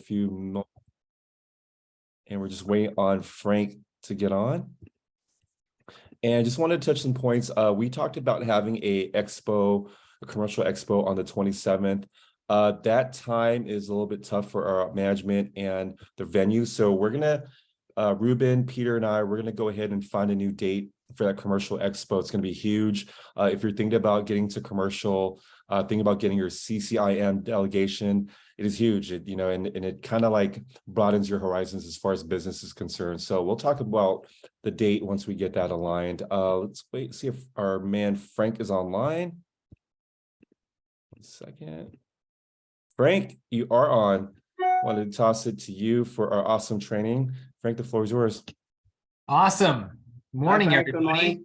few moments, and we're just waiting on Frank to get on. And I just wanted to touch some points. We talked about having a commercial expo on the 27th. That time is a little bit tough for our management and the venue. So we're gonna, Ruben, Peter, and we're gonna go ahead and find a new date for that commercial expo. It's gonna be huge. If you're thinking about getting to commercial, thinking about getting your CCIM delegation, it is huge. And it kind of like broadens your horizons as far as business is concerned. So we'll talk about the date once we get that aligned. Let's wait, see if our man Frank is online. 1 second. Frank, you are on. Wanted to toss it to you for our awesome training. Frank, the floor is yours. Awesome. Morning, Hi, Frank. Good everybody.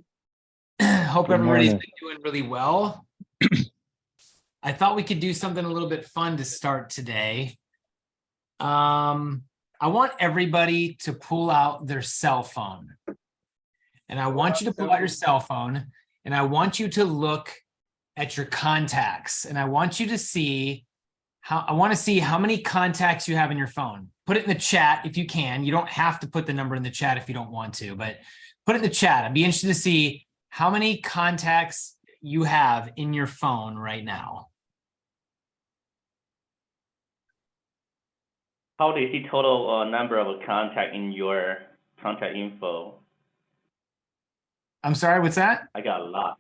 morning. Hope Good everybody's morning. been doing really well. I thought we could do something a little bit fun to start today. I want everybody to pull out their cell phone. And I want you to pull out your cell phone, and I want you to look at your contacts, and I want you to see I want to see how many contacts you have in your phone. Put it in the chat if you can. You don't have to put the number in the chat if you don't want to, but put it in the chat. I'd be interested to see how many contacts you have in your phone right now. How do you see total number of contact in your contact info? I'm sorry, what's that? I got a lot.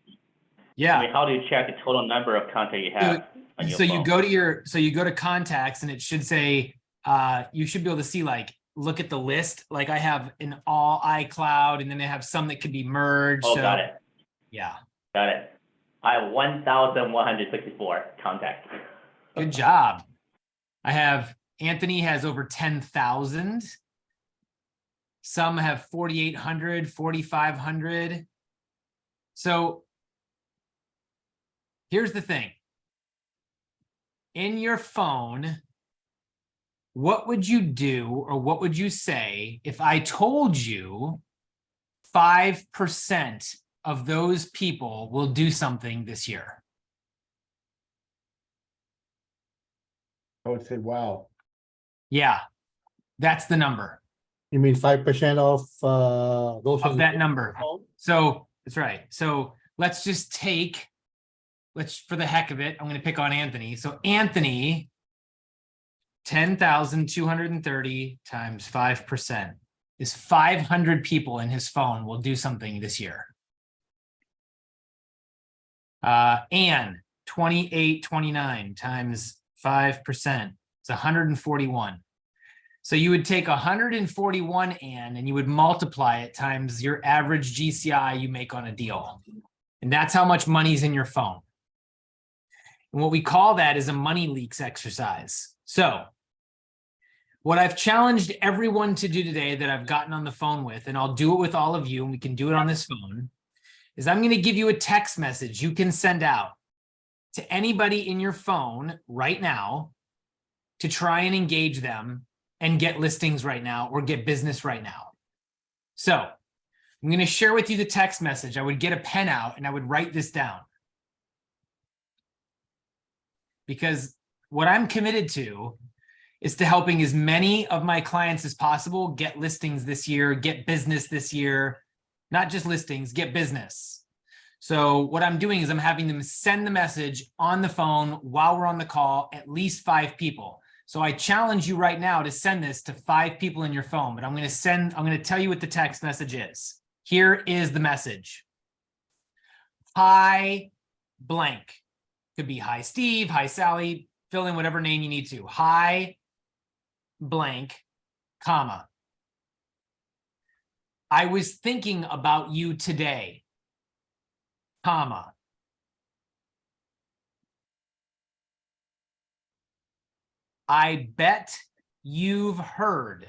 Yeah. I mean, how do you check the total number of contact you have on your So phone? you go to contacts, and it should say, you should be able to see, like, look at the list. Like I have an all iCloud, and then they have some that could be merged. Oh, so, got it. yeah. Got it. I have 1,164 contacts. Good job. I have Anthony has over 10,000. Some have 4,800, 4,500. So here's the thing. In your phone, what would you do, or what would you say if I told you 5% of those people will do something this year? I would say, wow. Yeah, that's the number. You mean 5% of those Of that number. phone? So that's right. So let's just take, for the heck of it, I'm going to pick on Anthony. So Anthony, 10,230 times 5% is 500 people in his phone will do something this year. Anne, 2829 times 5%. It's 141. So you would take 141, Ann, and you would multiply it times your average GCI you make on a deal. And that's how much money's in your phone. And what we call that is a money leaks exercise. So what I've challenged everyone to do today that I've gotten on the phone with, and I'll do it with all of you, and we can do it on this phone, is I'm going to give you a text message you can send out to anybody in your phone right now to try and engage them and get listings right now or get business right now. So I'm going to share with you the text message. I would get a pen out and I would write this down. Because what I'm committed to is to helping as many of my clients as possible get listings this year, get business this year, not just listings, get business. So what I'm doing is I'm having them send the message on the phone while we're on the call, at least 5 people. So I challenge you right now to send this to 5 people in your phone, but I'm going to tell you what the text message is. Here is the message. Hi, blank. Could be hi, Steve, hi, Sally, fill in whatever name you need to. Hi, blank, comma. I was thinking about you today, comma. I bet you've heard.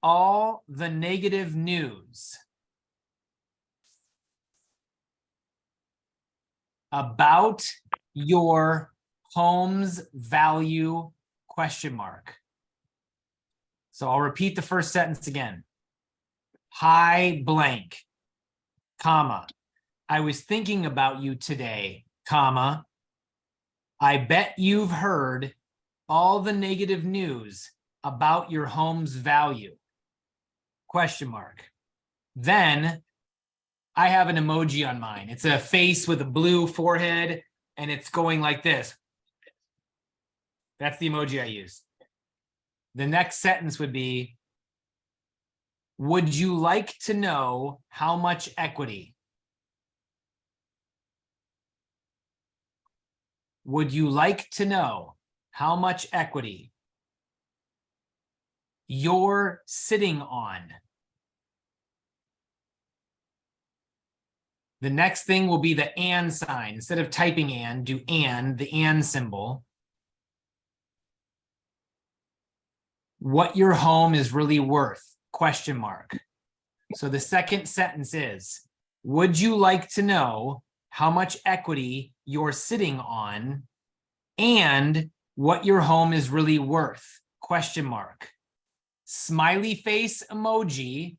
All the negative news about your home's value, question mark. So I'll repeat the first sentence again. Hi, blank, comma. I was thinking about you today, comma. I bet you've heard all the negative news about your home's value. Question mark. Then I have an emoji on mine. It's a face with a blue forehead and it's going like this. That's the emoji I use. The next sentence would be, would you like to know how much equity? Would you like to know how much equity you're sitting on? The next thing will be the and sign. Instead of typing and, do and, the and symbol. What your home is really worth, question mark. So the second sentence is, would you like to know how much equity you're sitting on and what your home is really worth, question mark. Smiley face emoji,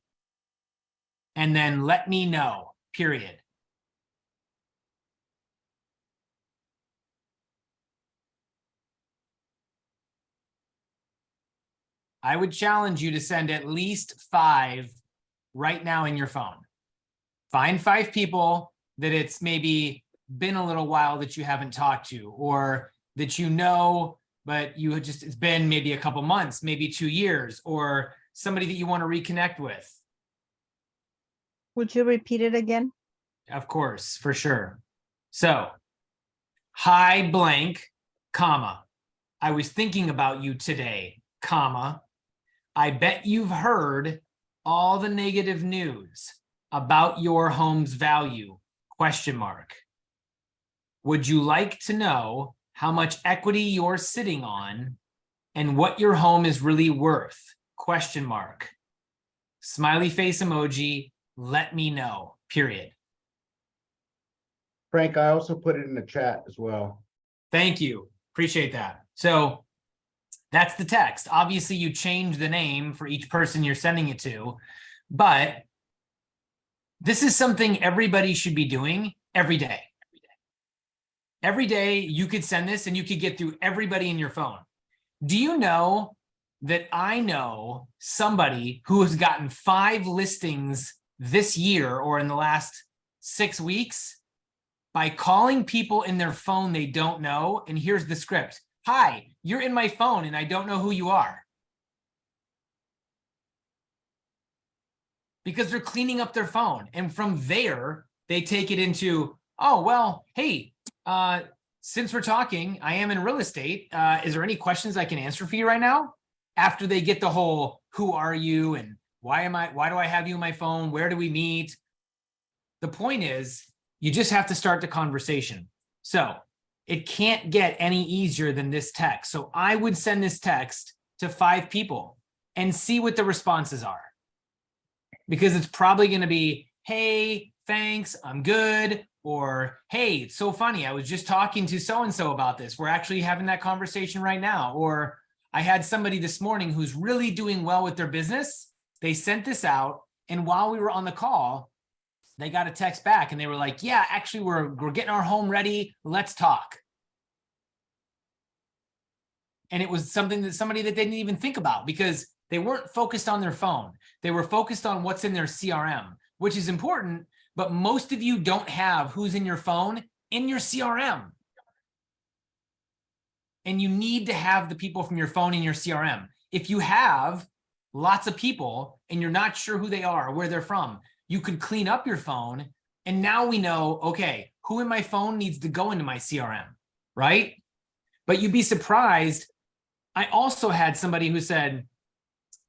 and then let me know, period. I would challenge you to send at least 5 right now in your phone. Find 5 people that it's maybe been a little while that you haven't talked to, or that you know, but you just, it's been maybe a couple months, maybe 2 years, or somebody that you want to reconnect with. Would you repeat it again? Of course, for sure. So, hi blank, comma. I was thinking about you today, comma. I bet you've heard all the negative news about your home's value, question mark. Would you like to know how much equity you're sitting on and what your home is really worth, question mark. Smiley face emoji, let me know, period. Frank, I also put it in the chat as well. Thank you. Appreciate that. So that's the text. Obviously, you change the name for each person you're sending it to, but this is something everybody should be doing every day. Every day you could send this and you could get through everybody in your phone. Do you know that I know somebody who has gotten 5 listings this year or in the last 6 weeks by calling people in their phone they don't know? And here's the script. Hi, you're in my phone and I don't know who you are. Because they're cleaning up their phone. And from there, they take it into, oh, well, hey, since we're talking, I am in real estate. Is there any questions I can answer for you right now? After they get the whole, who are you? And why do I have you on my phone? Where do we meet? The point is, you just have to start the conversation. So it can't get any easier than this text. So I would send this text to 5 people and see what the responses are. Because it's probably going to be, hey, thanks, I'm good. Or, hey, it's so funny. I was just talking to so-and-so about this. We're actually having that conversation right now. Or I had somebody this morning who's really doing well with their business. They sent this out. And while we were on the call, they got a text back and they were like, yeah, actually, we're getting our home ready. Let's talk. And it was something that somebody that they didn't even think about because they weren't focused on their phone. They were focused on what's in their CRM, which is important, but most of you don't have who's in your phone in your CRM. And you need to have the people from your phone in your CRM. If you have lots of people and you're not sure who they are, where they're from, you could clean up your phone. And now we know, okay, who in my phone needs to go into my CRM, right? But you'd be surprised. I also had somebody who said,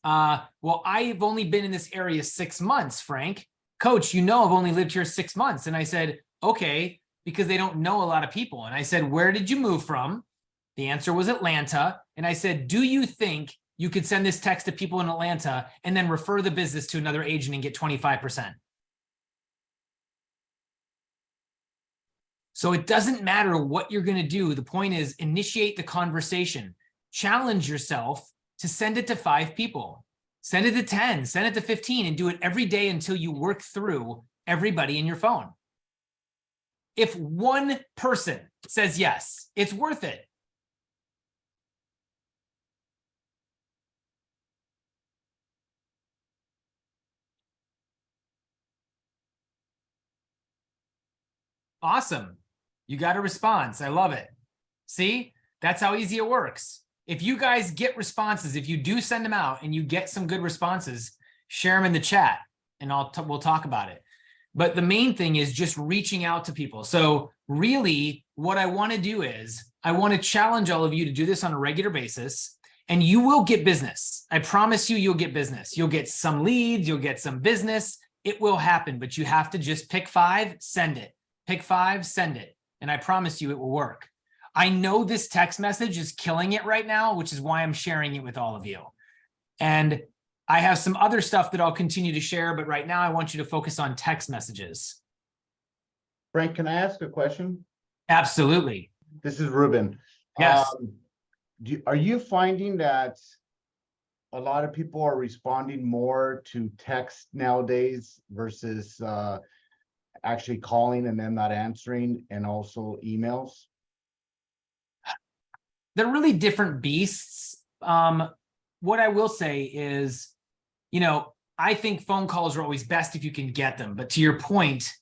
well, I've only been in this area 6 months, Frank. Coach, you know I've only lived here 6 months. And I said, okay, because they don't know a lot of people. And I said, where did you move from? The answer was Atlanta. And I said, do you think you could send this text to people in Atlanta and then refer the business to another agent and get 25%? So it doesn't matter what you're going to do. The point is initiate the conversation. Challenge yourself to send it to 5 people. Send it to 10, send it to 15, and do it every day until you work through everybody in your phone. if one person says yes, it's worth it. Awesome. You got a response. I love it. See, that's how easy it works. If you guys get responses, if you do send them out and you get some good responses, share them in the chat and we'll talk about it. But the main thing is just reaching out to people. So really what I want to do is I want to challenge all of you to do this on a regular basis, and you will get business. I promise you, you'll get business. You'll get some leads, you'll get some business. It will happen, but you have to just pick 5, send it. Pick 5, send it. And I promise you it will work. I know this text message is killing it right now, which is why I'm sharing it with all of you. And I have some other stuff that I'll continue to share, but right now I want you to focus on text messages. Frank, can I ask a question? Absolutely. This is Ruben. Yes. Are you finding that a lot of people are responding more to text nowadays versus actually calling and then not answering, and also emails? They're really different beasts. What I will say is, you know, I think phone calls are always best if you can get them. But to your point,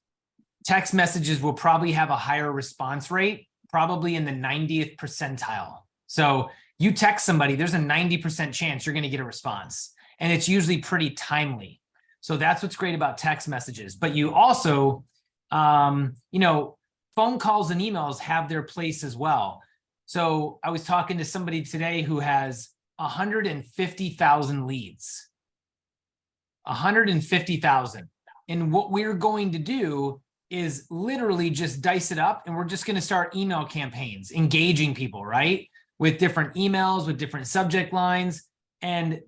text messages will probably have a higher response rate, probably in the 90th percentile. So you text somebody, there's a 90% chance you're going to get a response. And it's usually pretty timely. So that's what's great about text messages. But you also, you know, phone calls and emails have their place as well. So I was talking to somebody today who has 150,000 leads. 150,000. And what we're going to do is literally just dice it up, and we're just going to start email campaigns, engaging people, right? With different emails, with different subject lines. And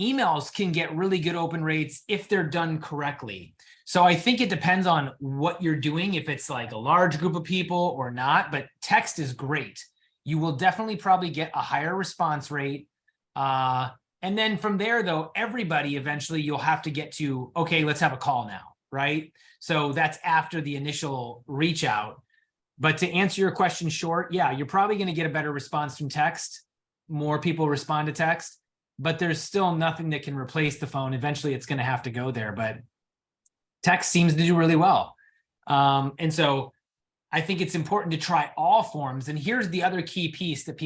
emails can get really good open rates if they're done correctly. So I think it depends on what you're doing, if it's like a large group of people or not, but text is great. You will definitely probably get a higher response rate. And then from there, though, everybody eventually you'll have to get to, okay, let's have a call now, right? So that's after the initial reach out. But to answer your question short, yeah, you're probably going to get a better response from text. More people respond to text, but there's still nothing that can replace the phone. Eventually it's going to have to go there, but text seems to do really well. And so I think it's important to try all forms. And here's the other key piece that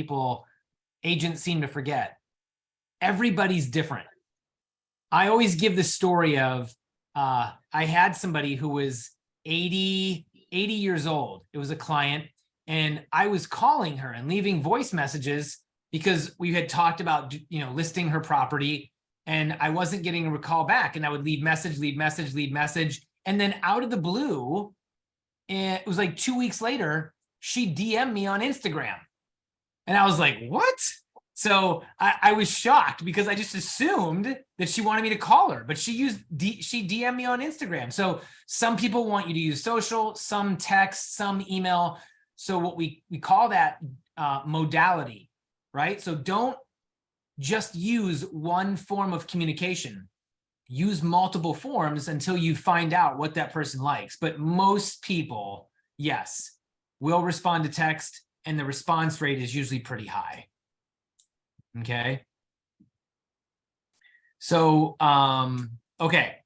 agents seem to forget. Everybody's different. I always give the story of, I had somebody who was 80 years old. It was a client, and I was calling her and leaving voice messages because we had talked about, you know, listing her property, and I wasn't getting a call back, and I would leave message. And then out of the blue, it was like 2 weeks later, she DM'd me on Instagram. And I was like, what? So I was shocked because I just assumed that she wanted me to call her, but she DM'd me on Instagram. So some people want you to use social, some text, some email. So what we call that modality, right? So don't just use one form of communication. Use multiple forms until you find out what that person likes. But most people, yes, will respond to text, and the response rate is usually pretty high. Okay. So, okay.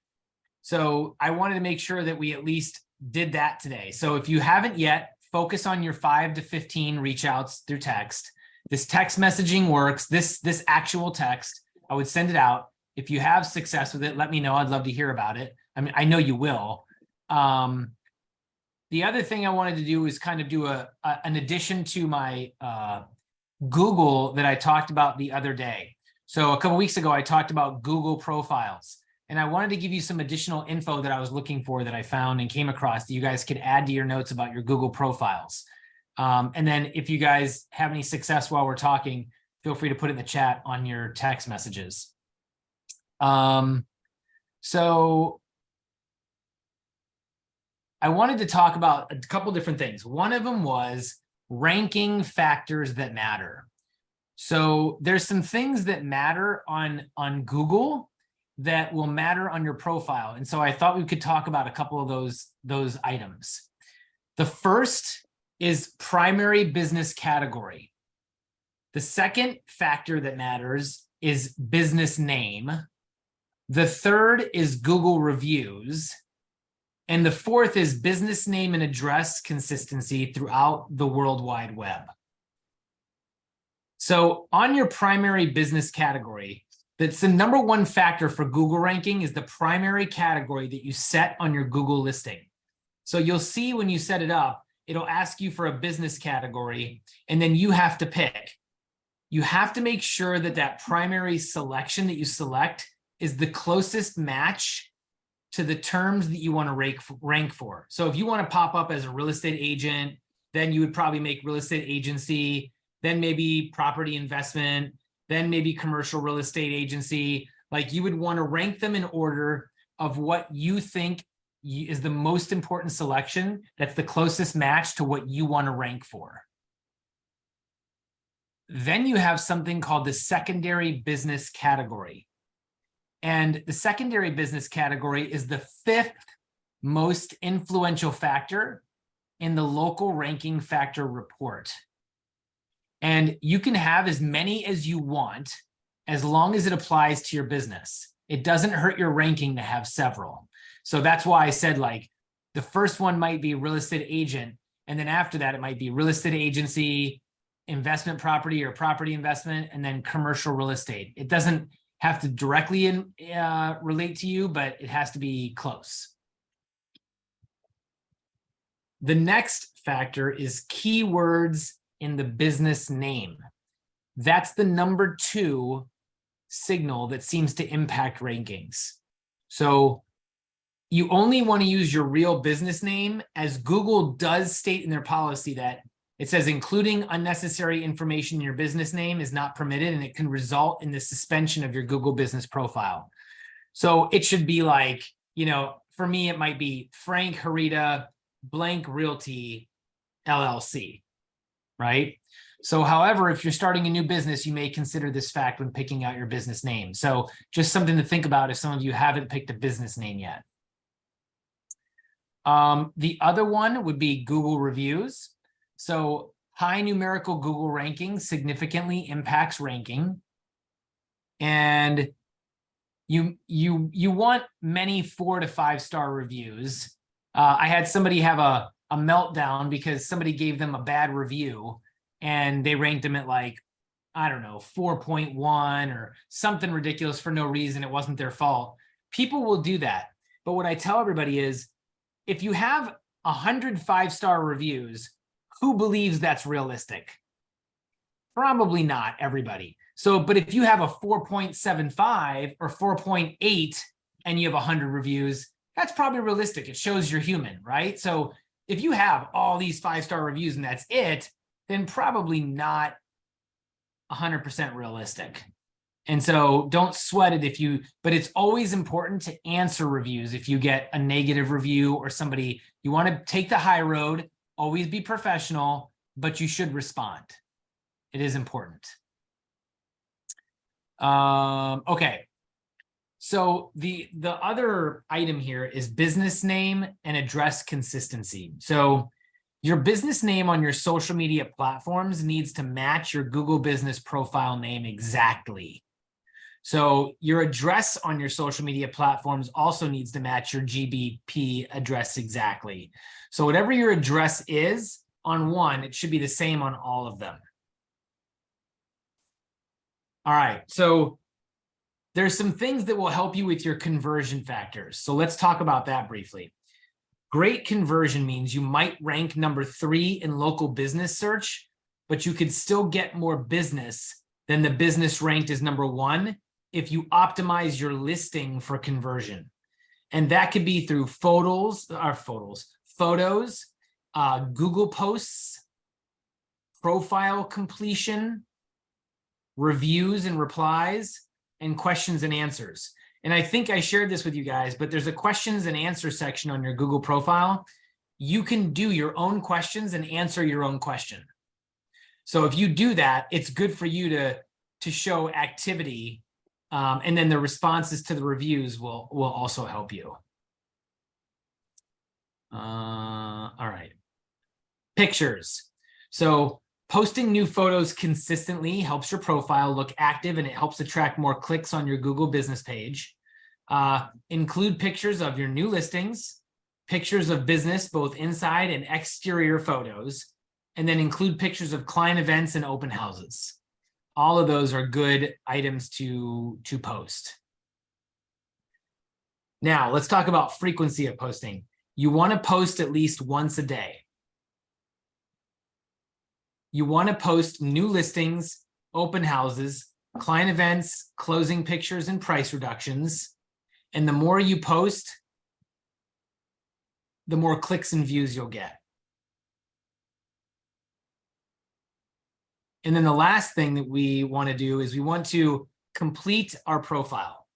So I wanted to make sure that we at least did that today. So if you haven't yet, focus on your 5 to 15 reach outs through text. This text messaging works. This actual text, I would send it out. If you have success with it, let me know. I'd love to hear about it. I mean, I know you will. The other thing I wanted to do is kind of do an addition to my Google that I talked about the other day. So a couple weeks ago, I talked about Google profiles, and I wanted to give you some additional info that I was looking for that I found and came across that you guys could add to your notes about your Google profiles. And then if you guys have any success while we're talking, feel free to put it in the chat on your text messages. So I wanted to talk about a couple different things. One of them was ranking factors that matter. So there's some things that matter on Google that will matter on your profile. And so I thought we could talk about a couple of those items. The first is primary business category. The second factor that matters is business name. The third is Google reviews. And the fourth is business name and address consistency throughout the World Wide Web. So on your primary business category, that's the number one factor for Google ranking is the primary category that you set on your Google listing. So you'll see when you set it up, it'll ask you for a business category, and then you have to pick. You have to make sure that that primary selection that you select is the closest match to the terms that you want to rank for. So if you want to pop up as a real estate agent, then you would probably make real estate agency, then maybe property investment, then maybe commercial real estate agency. Like you would want to rank them in order of what you think is the most important selection that's the closest match to what you want to rank for. Then you have something called the secondary business category. And the secondary business category is the fifth most influential factor in the local ranking factor report. And you can have as many as you want, as long as it applies to your business. It doesn't hurt your ranking to have several. So that's why I said, like, the first one might be real estate agent. And then after that, it might be real estate agency, investment property or property investment, and then commercial real estate. It doesn't have to directly relate to you, but it has to be close. The next factor is keywords in the business name. That's the number 2 signal that seems to impact rankings. So you only want to use your real business name, as Google does state in their policy that it says including unnecessary information in your business name is not permitted, and it can result in the suspension of your Google business profile. So it should be like, you know, for me, it might be Frank Harita blank Realty LLC, right? So however, if you're starting a new business, you may consider this fact when picking out your business name. So just something to think about if some of you haven't picked a business name yet. The other one would be Google reviews. So high numerical Google ranking significantly impacts ranking. And you want many 4 to 5 star reviews. I had somebody have a meltdown because somebody gave them a bad review and they ranked them at, like, I don't know, 4.1 or something ridiculous for no reason. It wasn't their fault. People will do that. But what I tell everybody is, if you have 100 5-star reviews, who believes that's realistic? Probably not everybody. So, but if you have a 4.75 or 4.8 and you have 100 reviews, that's probably realistic. It shows you're human, right? So if you have all these 5-star reviews and that's it, then probably not 100% realistic. And so don't sweat it but it's always important to answer reviews. If you get a negative review or somebody, you want to take the high road, always be professional, but you should respond. It is important. Okay. So the other item here is business name and address consistency. So your business name on your social media platforms needs to match your Google business profile name exactly. So your address on your social media platforms also needs to match your GBP address exactly. So whatever your address is on one, it should be the same on all of them. All right, so there's some things that will help you with your conversion factors. So let's talk about that briefly. Great conversion means you might rank number 3 in local business search, but you could still get more business than the business ranked as number 1 if you optimize your listing for conversion. And that could be through photos, Google posts, profile completion, reviews and replies, and questions and answers. And I think I shared this with you guys, but there's a questions and answer section on your Google profile. You can do your own questions and answer your own question. So if you do that, it's good for you to show activity. And then the responses to the reviews will also help you. All right. Pictures. So posting new photos consistently helps your profile look active and it helps attract more clicks on your Google business page. Include pictures of your new listings, pictures of business, both inside and exterior photos, and then include pictures of client events and open houses. All of those are good items to post. Now, let's talk about frequency of posting. You want to post at least once a day. You want to post new listings, open houses, client events, closing pictures, and price reductions. And the more you post, the more clicks and views you'll get. And then the last thing that we want to do is we want to complete our profile.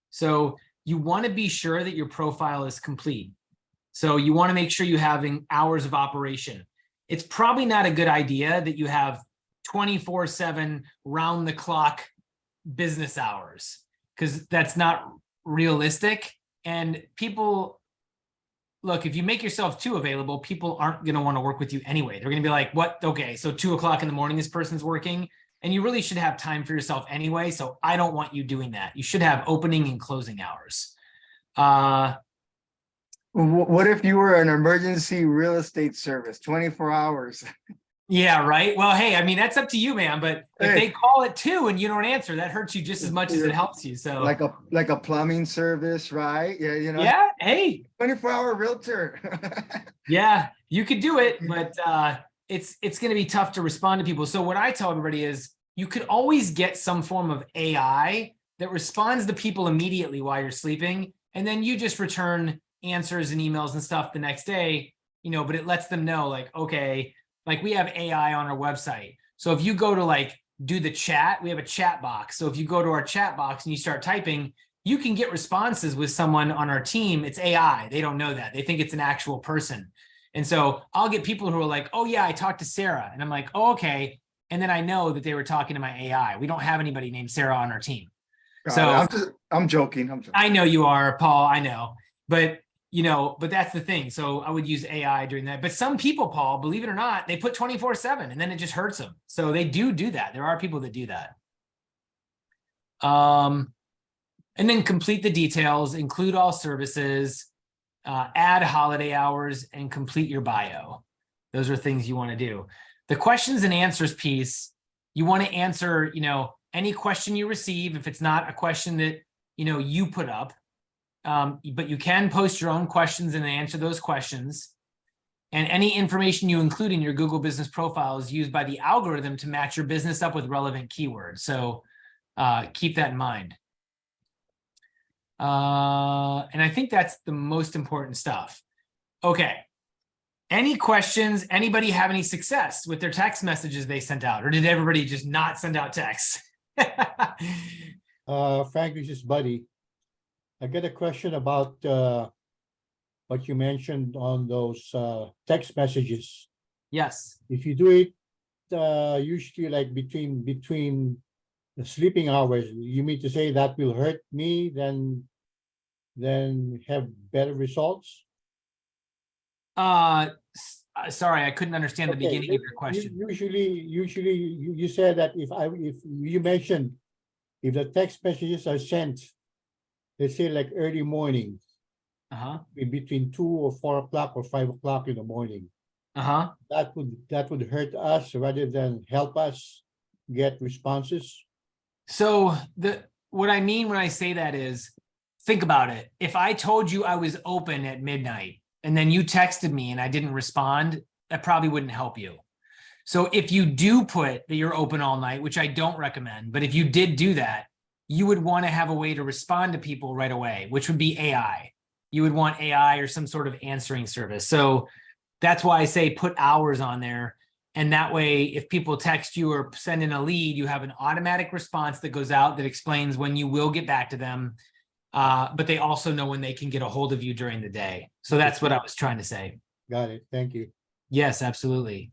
So you want to be sure that your profile is complete. So you want to make sure you're having hours of operation. It's probably not a good idea that you have 24/7 round the clock business hours, because that's not realistic. And people, look, if you make yourself too available, people aren't going to want to work with you anyway. They're going to be like, what? Okay, so 2 o'clock in the morning, this person's working, and you really should have time for yourself anyway. So I don't want you doing that. You should have opening and closing hours. What if you were an emergency real estate service, 24 hours? Yeah, right. Well, hey, I mean, that's up to you, man. But if Hey. they call it 2 and you don't answer, that hurts you just as much as it helps you. So Like a plumbing service, right? Yeah, you know. yeah, hey, 24-hour realtor. yeah, you could do it, but it's going to be tough to respond to people. So what I tell everybody is you could always get some form of AI that responds to people immediately while you're sleeping, and then you just return answers and emails and stuff the next day, but it lets them know, like, okay, like we have AI on our website. So if you go to like do the chat, we have a chat box. So if you go to our chat box and you start typing, you can get responses with someone on our team. It's AI. They don't know that. They think it's an actual person. And so I'll get people who are like, oh yeah, I talked to Sarah. And I'm like, oh, okay. And then I know that they were talking to my AI. We don't have anybody named Sarah on our team. I'm joking. I know you are, Paul. I know. But that's the thing. So I would use AI during that. But some people, Paul, believe it or not, they put 24/7 and then it just hurts them. So they do that. There are people that do that. And then complete the details, include all services, add holiday hours, and complete your bio. Those are things you want to do. The questions and answers piece, you want to answer, any question you receive. If it's not a question that, you put up, but you can post your own questions and answer those questions. And any information you include in your Google Business Profile is used by the algorithm to match your business up with relevant keywords. So keep that in mind. And I think that's the most important stuff. Okay. Any questions? Anybody have any success with their text messages they sent out? Or did everybody just not send out texts? Frank, this is Buddy. I get a question about what you mentioned on those text messages. Yes. If you do it usually like between the sleeping hours, you mean to say that will hurt me then have better results? Sorry, I couldn't understand the Okay, beginning of your question. Usually you said that if you mentioned if the text messages are sent, let's say like early morning, in between 2 or 4 o'clock or 5 o'clock in the morning, that would hurt us rather than help us get responses. So what I mean when I say that is, think about it. If I told you I was open at midnight and then you texted me and I didn't respond, that probably wouldn't help you. So if you do put that you're open all night, which I don't recommend, but if you did do that, you would want to have a way to respond to people right away, which would be AI. You would want AI or some sort of answering service. So that's why I say put hours on there. And that way, if people text you or send in a lead, you have an automatic response that goes out that explains when you will get back to them. But they also know when they can get a hold of you during the day. So that's what I was trying to say. Got it. Thank you. Yes, absolutely.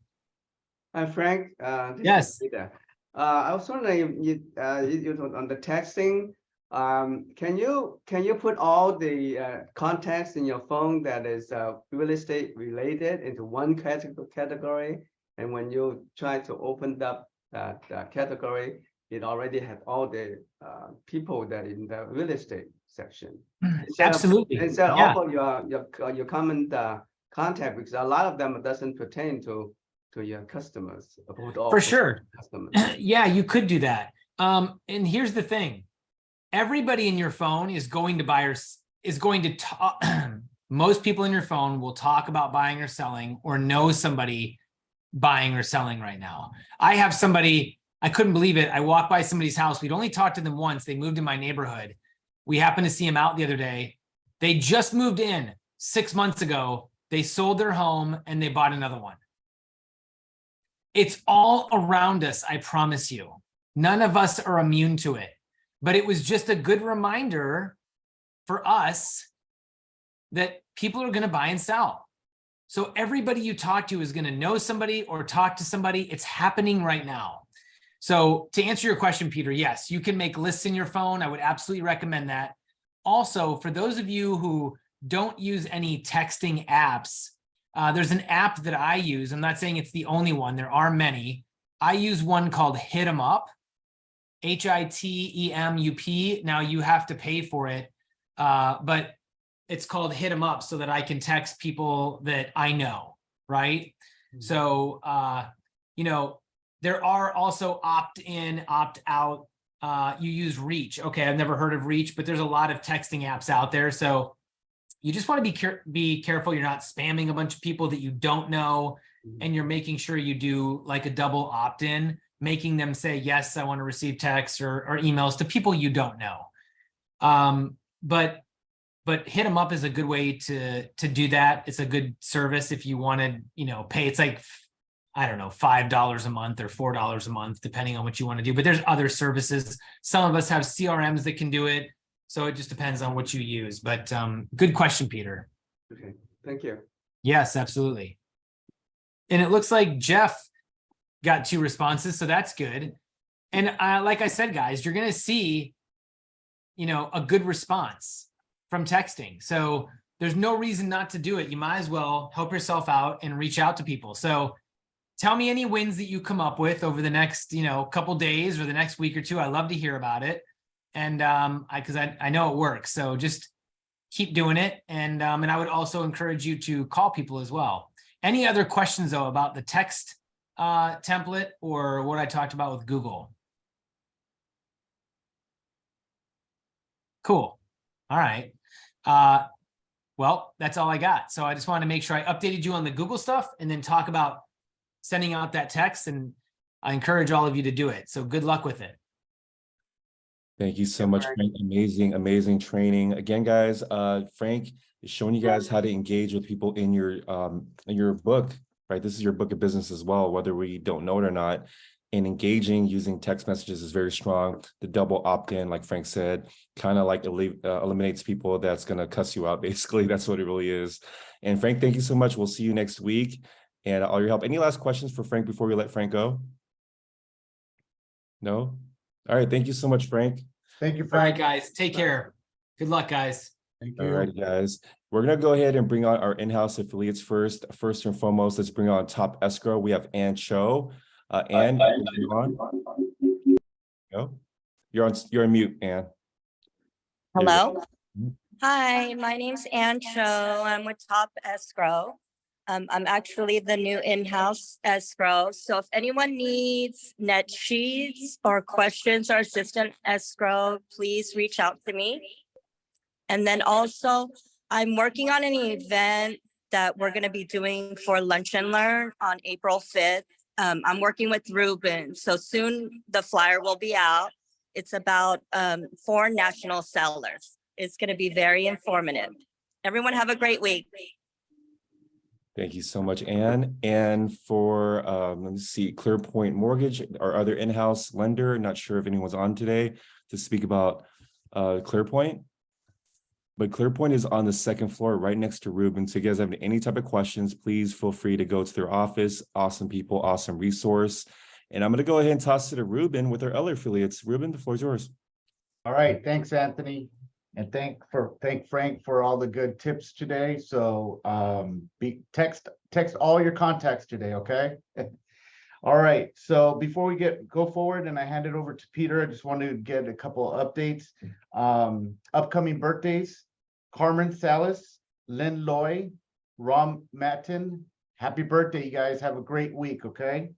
Hi, Frank. This is Yes. Peter. I was wondering, you on the texting, Can you put all the contacts in your phone that is real estate related into one category? And when you try to open up that category, it already have all the people that in the real estate section. Absolutely. Instead Yeah. of your common contact, because a lot of them doesn't pertain to your customers. For sure. Customers. Yeah, you could do that. And here's the thing. Everybody in your phone is going to buy or is going to talk. Most people in your phone will talk about buying or selling or know somebody buying or selling right now. I have somebody, I couldn't believe it. I walked by somebody's house. We'd only talked to them once. They moved in my neighborhood. We happened to see them out the other day. They just moved in 6 months ago. They sold their home and they bought another one. It's all around us, I promise you. None of us are immune to it. But it was just a good reminder for us that people are going to buy and sell. So everybody you talk to is going to know somebody or talk to somebody. It's happening right now. So to answer your question, Peter, yes, you can make lists in your phone. I would absolutely recommend that. Also, for those of you who don't use any texting apps, there's an app that I use. I'm not saying it's the only one. There are many. I use one called HitEmUp, HITEMUP. Now you have to pay for it, but it's called HitEmUp so that I can text people that I know, right? So, you know, there are also opt-in, opt-out. You use Reach. Okay, I've never heard of Reach, but there's a lot of texting apps out there. So you just want to be careful you're not spamming a bunch of people that you don't know, and you're making sure you do like a double opt-in, making them say, yes, I want to receive texts or emails to people you don't know. But HitEmUp is a good way to do that. It's a good service if you want to, you know, pay. It's like, I don't know, $5 a month or $4 a month, depending on what you want to do. But there's other services. Some of us have CRMs that can do it. So it just depends on what you use. But good question, Peter. Okay, thank you. Yes, absolutely. And it looks like Jeff got 2 responses, so that's good. And like I said, guys, you're going to see, you know, a good response from texting. So there's no reason not to do it. You might as well help yourself out and reach out to people. So tell me any wins that you come up with over the next, you know, couple days or the next week or two. I love to hear about it. And because I know it works. So just keep doing it. And I would also encourage you to call people as well. Any other questions though about the text template or what I talked about with Google? Cool. All right. Well, that's all I got. So I just wanted to make sure I updated you on the Google stuff and then talk about sending out that text, and I encourage all of you to do it. So good luck with it. Thank you so much, Frank. Amazing training. Again, guys, Frank is showing you guys how to engage with people in your book, right? This is your book of business as well, whether we don't know it or not. And engaging using text messages is very strong. The double opt-in, like Frank said, kind of like eliminates people that's going to cuss you out. Basically, that's what it really is. And Frank, thank you so much. We'll see you next week and all your help. Any last questions for Frank before we let Frank go? No? All right. Thank you so much, Frank. Thank you, All right, Frank. guys. Take care. Good luck, guys. Thank All you. right, guys. We're going to go ahead and bring on our in-house affiliates first. First and foremost, let's bring on Top Escrow. We have Ann Cho. Ann, you're on. No? You're on mute, Ann. There you go. Hello. Hi, my name's Ann Cho. I'm with Top Escrow. I'm actually the new in-house escrow. So if anyone needs net sheets or questions or assistant escrow, please reach out to me. And then also, I'm working on an event that we're going to be doing for Lunch and Learn on April 5th. I'm working with Ruben. So soon the flyer will be out. It's about 4 national sellers. It's going to be very informative. Everyone have a great week. Thank you so much, Ann. And for, let me see, ClearPoint Mortgage, our other in-house lender. Not sure if anyone's on today to speak about ClearPoint. But ClearPoint is on the 2nd floor right next to Ruben. So if you guys have any type of questions, please feel free to go to their office. Awesome people, awesome resource. And I'm going to go ahead and toss it to Ruben with our other affiliates. Ruben, the floor is yours. All right, thanks, Anthony. And thank Frank for all the good tips today. So text all your contacts today, okay? All right, so before we go forward and I hand it over to Peter, I just want to get a couple of updates. Upcoming birthdays: Carmen Salas, Lynn Loy, Rom Matin. Happy birthday, you guys. Have a great week, okay?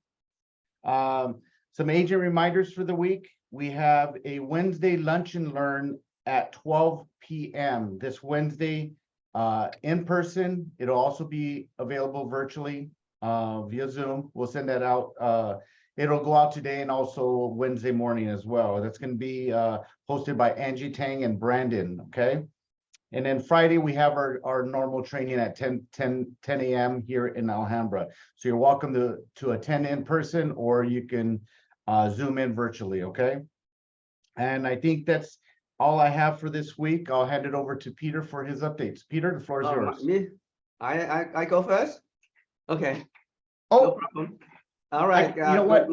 Some agent reminders for the week. We have a Wednesday lunch and learn at 12 p.m. this Wednesday, in person. It'll also be available virtually via Zoom. We'll send that out. It'll go out today and also Wednesday morning as well. That's going to be hosted by Angie Tang and Brandon, okay? And then Friday, we have our normal training at 10 a.m. here in Alhambra. So you're welcome to attend in person, or you can Zoom in virtually, okay? And I think that's all I have for this week. I'll hand it over to Peter for his updates. Peter, the floor is yours. Me? I go first? Okay. Oh, No problem. All right. you know what?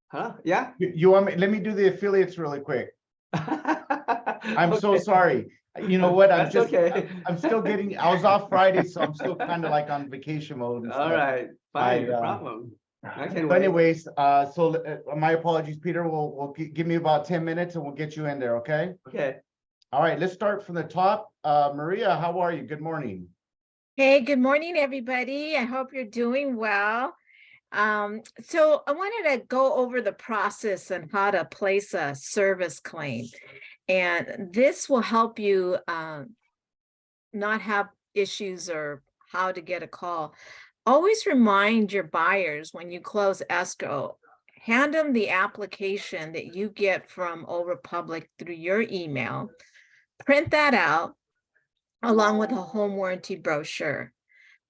Huh? Yeah. You want me? Let me do the affiliates really quick. I'm so Okay. sorry. You know what? That's okay. I'm still getting. I was off Friday, so I'm still kind of like on vacation mode. And All stuff. right. Fine. No I, problem. I can But wait. anyways, so my apologies, Peter. We'll give me about 10 minutes and we'll get you in there. Okay. Okay. All right. Let's start from the top. Maria, how are you? Good morning. Hey, good morning, everybody. I hope you're doing well. So I wanted to go over the process and how to place a service claim. And this will help you not have issues or how to get a call. Always remind your buyers when you close escrow, hand them the application that you get from Old Republic through your email, print that out along with a home warranty brochure.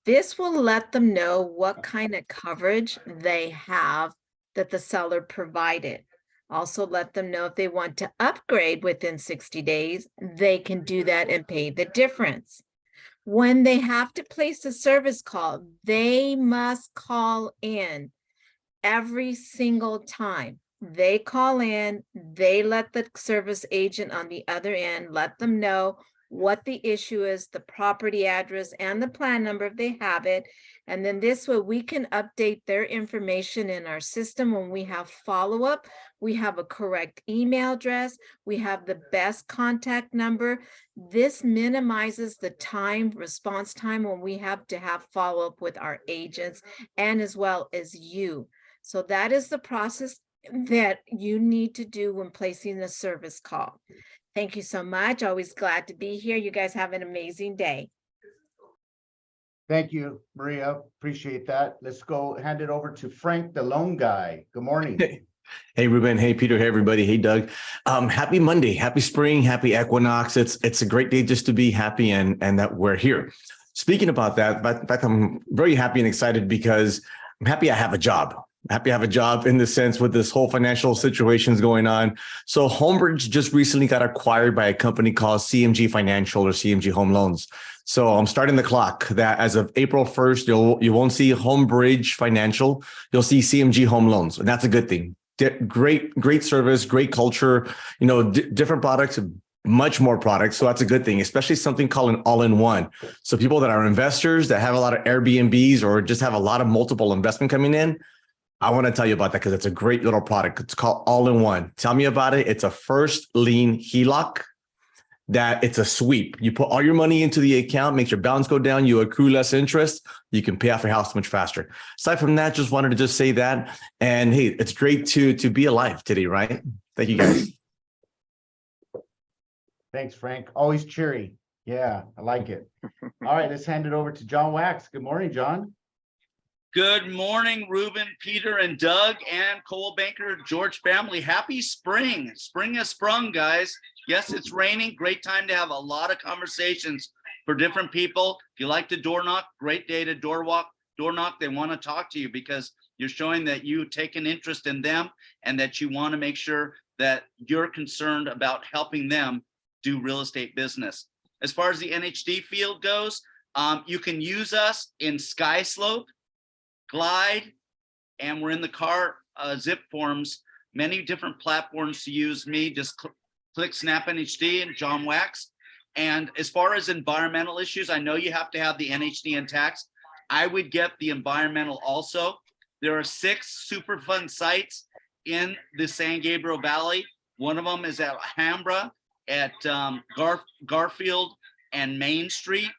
This will let them know what kind of coverage they have that the seller provided. Also let them know if they want to upgrade within 60 days, they can do that and pay the difference. When they have to place a service call, they must call in every single time. They call in, they let the service agent on the other end, let them know what the issue is, the property address and the plan number if they have it. And then this way we can update their information in our system. When we have follow-up, we have a correct email address, we have the best contact number. This minimizes the response time when we have to have follow-up with our agents and as well as you. So that is the process that you need to do when placing a service call. Thank you so much. Always glad to be here. You guys have an amazing day. Thank you, Maria. Appreciate that. Let's go hand it over to Frank, the loan guy. Good morning. Hey, Ruben. Hey, Peter. Hey, everybody. Hey, Doug. Happy Monday. Happy spring. Happy equinox. It's a great day just to be happy and that we're here. Speaking about that, in fact, I'm very happy and excited because I'm happy I have a job. Happy I have a job in the sense with this whole financial situations going on. So Homebridge just recently got acquired by a company called CMG Financial or CMG Home Loans. So I'm starting the clock that as of April 1st, you won't see Homebridge Financial. You'll see CMG Home Loans. And that's a good thing. Great service, great culture, different products, much more products. So that's a good thing, especially something called an all-in-one. So people that are investors that have a lot of Airbnbs or just have a lot of multiple investment coming in, I want to tell you about that because it's a great little product. It's called All-in-One. Tell me about it. It's a first lien HELOC that it's a sweep. You put all your money into the account, makes your balance go down, you accrue less interest, you can pay off your house much faster. Aside from that, just wanted to just say that. And hey, it's great to be alive today, right? Thank you guys. Thanks, Frank. Always cheery. Yeah, I like it. All right, let's hand it over to John Wax. Good morning, John. Good morning, Ruben, Peter, and Doug, and Coldwell Banker George family. Happy spring. Spring has sprung, guys. Yes, it's raining. Great time to have a lot of conversations for different people. If you like to door knock, great day to door knock. They want to talk to you because you're showing that you take an interest in them and that you want to make sure that you're concerned about helping them do real estate business. As far as the NHD field goes, you can use us in SkySlope, Glide, and we're in the car zip forms, many different platforms to use me. Just click Snap NHD and John Wax. And as far as environmental issues, I know you have to have the NHD and tax. I would get the environmental also. There are 6 Superfund sites in the San Gabriel Valley. One of them is at Alhambra, at Garfield and Main Street.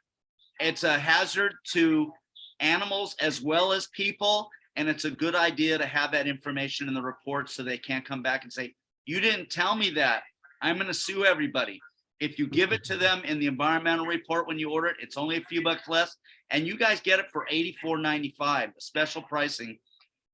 It's a hazard to animals as well as people. And it's a good idea to have that information in the report so they can't come back and say, you didn't tell me that. I'm going to sue everybody. If you give it to them in the environmental report when you order it, it's only a few bucks less. And you guys get it for $84.95, special pricing.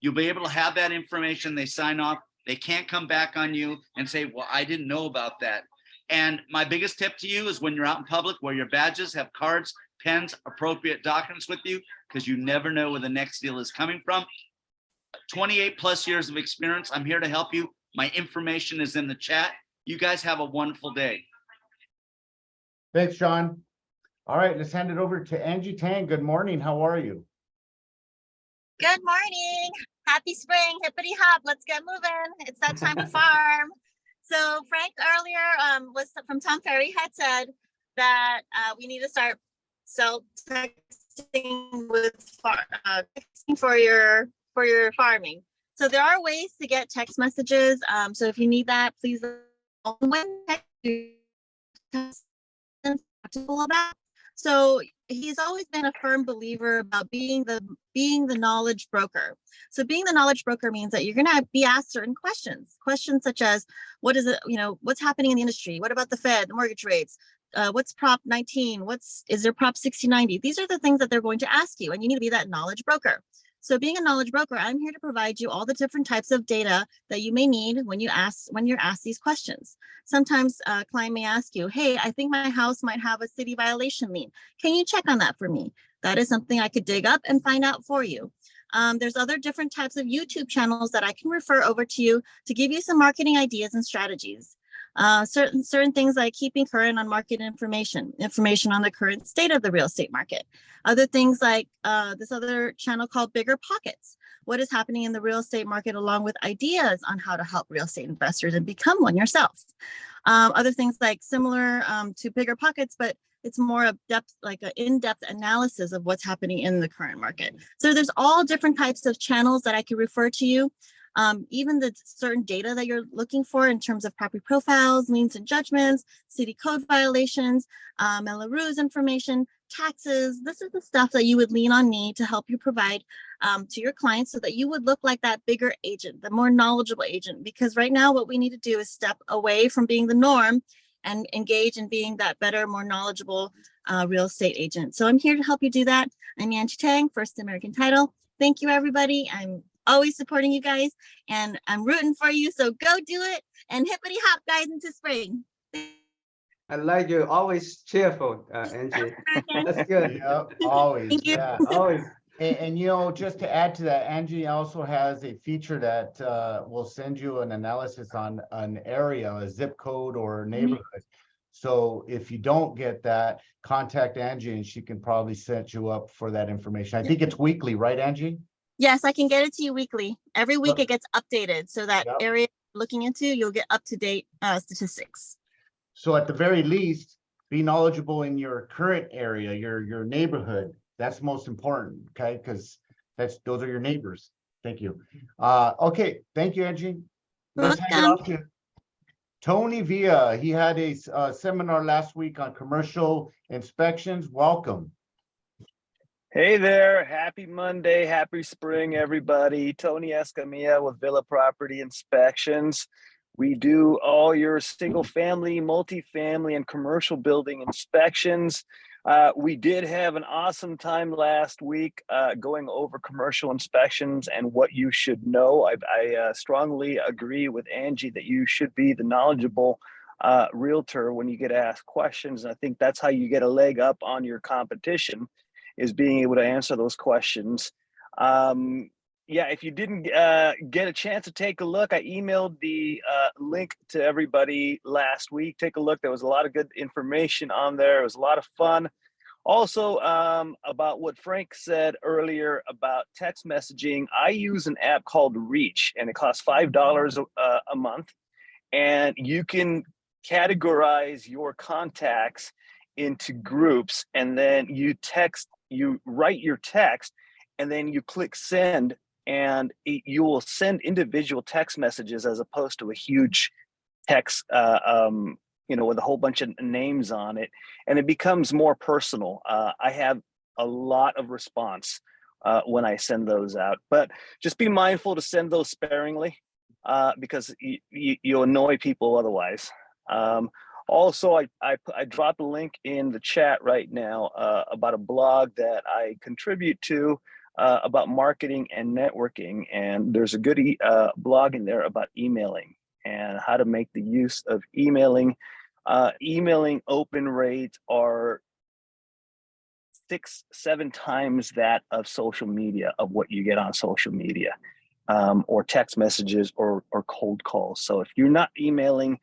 You'll be able to have that information. They sign off. They can't come back on you and say, well, I didn't know about that. And my biggest tip to you is when you're out in public, wear your badges, have cards, pens, appropriate documents with you, because you never know where the next deal is coming from. 28 plus years of experience. I'm here to help you. My information is in the chat. You guys have a wonderful day. Thanks, Sean. All right, let's hand it over to Angie Tang. Good morning. How are you? Good morning. Happy spring, hippity hop. Let's get moving. It's that time to farm. So Frank earlier was from Tom Ferry had said that we need to start texting with texting for your farming. So there are ways to get text messages. So if you need that, please about. So he's always been a firm believer about being the knowledge broker. So being the knowledge broker means that you're going to be asked certain questions such as, what is it, what's happening in the industry? What about the Fed, the mortgage rates? What's Prop 19? Is there Prop 6090? These are the things that they're going to ask you, and you need to be that knowledge broker. So being a knowledge broker, I'm here to provide you all the different types of data that you may need when you're asked these questions. Sometimes a client may ask you, hey, I think my house might have a city violation lien. Can you check on that for me? That is something I could dig up and find out for you. There's other different types of YouTube channels that I can refer over to you to give you some marketing ideas and strategies. Certain things like keeping current on market information on the current state of the real estate market. Other things like this other channel called Bigger Pockets. What is happening in the real estate market, along with ideas on how to help real estate investors and become one yourself. Other things like similar to Bigger Pockets, but it's more of depth, like an in-depth analysis of what's happening in the current market. So there's all different types of channels that I can refer to you. Even the certain data that you're looking for in terms of property profiles, liens and judgments, city code violations, LaRue's information, taxes. This is the stuff that you would lean on me to help you provide to your clients so that you would look like that bigger agent, the more knowledgeable agent. Because right now what we need to do is step away from being the norm and engage in being that better, more knowledgeable real estate agent. So I'm here to help you do that. I'm Angie Tang, First American Title. Thank you, everybody. I'm always supporting you guys, and I'm rooting for you. So go do it and hippity hop, guys, into spring. I like you, always cheerful, Angie. That's good. Yep, always. Thank you. Yeah. Always. And just to add to that, Angie also has a feature that will send you an analysis on an area, a zip code or neighborhood. So if you don't get that, contact Angie and she can probably set you up for that information. I think it's weekly, right, Angie? Yes, I can get it to you weekly. Every week it gets updated. So that Yep. area you're looking into, you'll get up-to-date statistics. So at the very least, be knowledgeable in your current area, your neighborhood. That's most important, okay? Because those are your neighbors. Thank you. Okay, thank you, Angie. Let's hand it off to Tony Villa. He had a seminar last week on commercial inspections. Welcome. Hey there, happy Monday, happy spring, everybody. Tony Escamilla with Villa Property Inspections. We do all your single family, multifamily, and commercial building inspections. We did have an awesome time last week going over commercial inspections and what you should know. I strongly agree with Angie that you should be the knowledgeable realtor when you get asked questions. And I think that's how you get a leg up on your competition, is being able to answer those questions. Yeah, if you didn't get a chance to take a look, I emailed the link to everybody last week. Take a look. There was a lot of good information on there. It was a lot of fun. Also, about what Frank said earlier about text messaging, I use an app called Reach, and it costs $5 a month. And you can categorize your contacts into groups, and then you write your text, and then you click send, and you will send individual text messages as opposed to a huge text, with a whole bunch of names on it, and it becomes more personal. I have a lot of response when I send those out, but just be mindful to send those sparingly, because you annoy people otherwise. Also, I dropped a link in the chat right now about a blog that I contribute to about marketing and networking, and there's a good blog in there about emailing and how to make the use of emailing. Emailing open rates are 6-7 times that of social media, of what you get on social media, or text messages or cold calls. So if you're not emailing,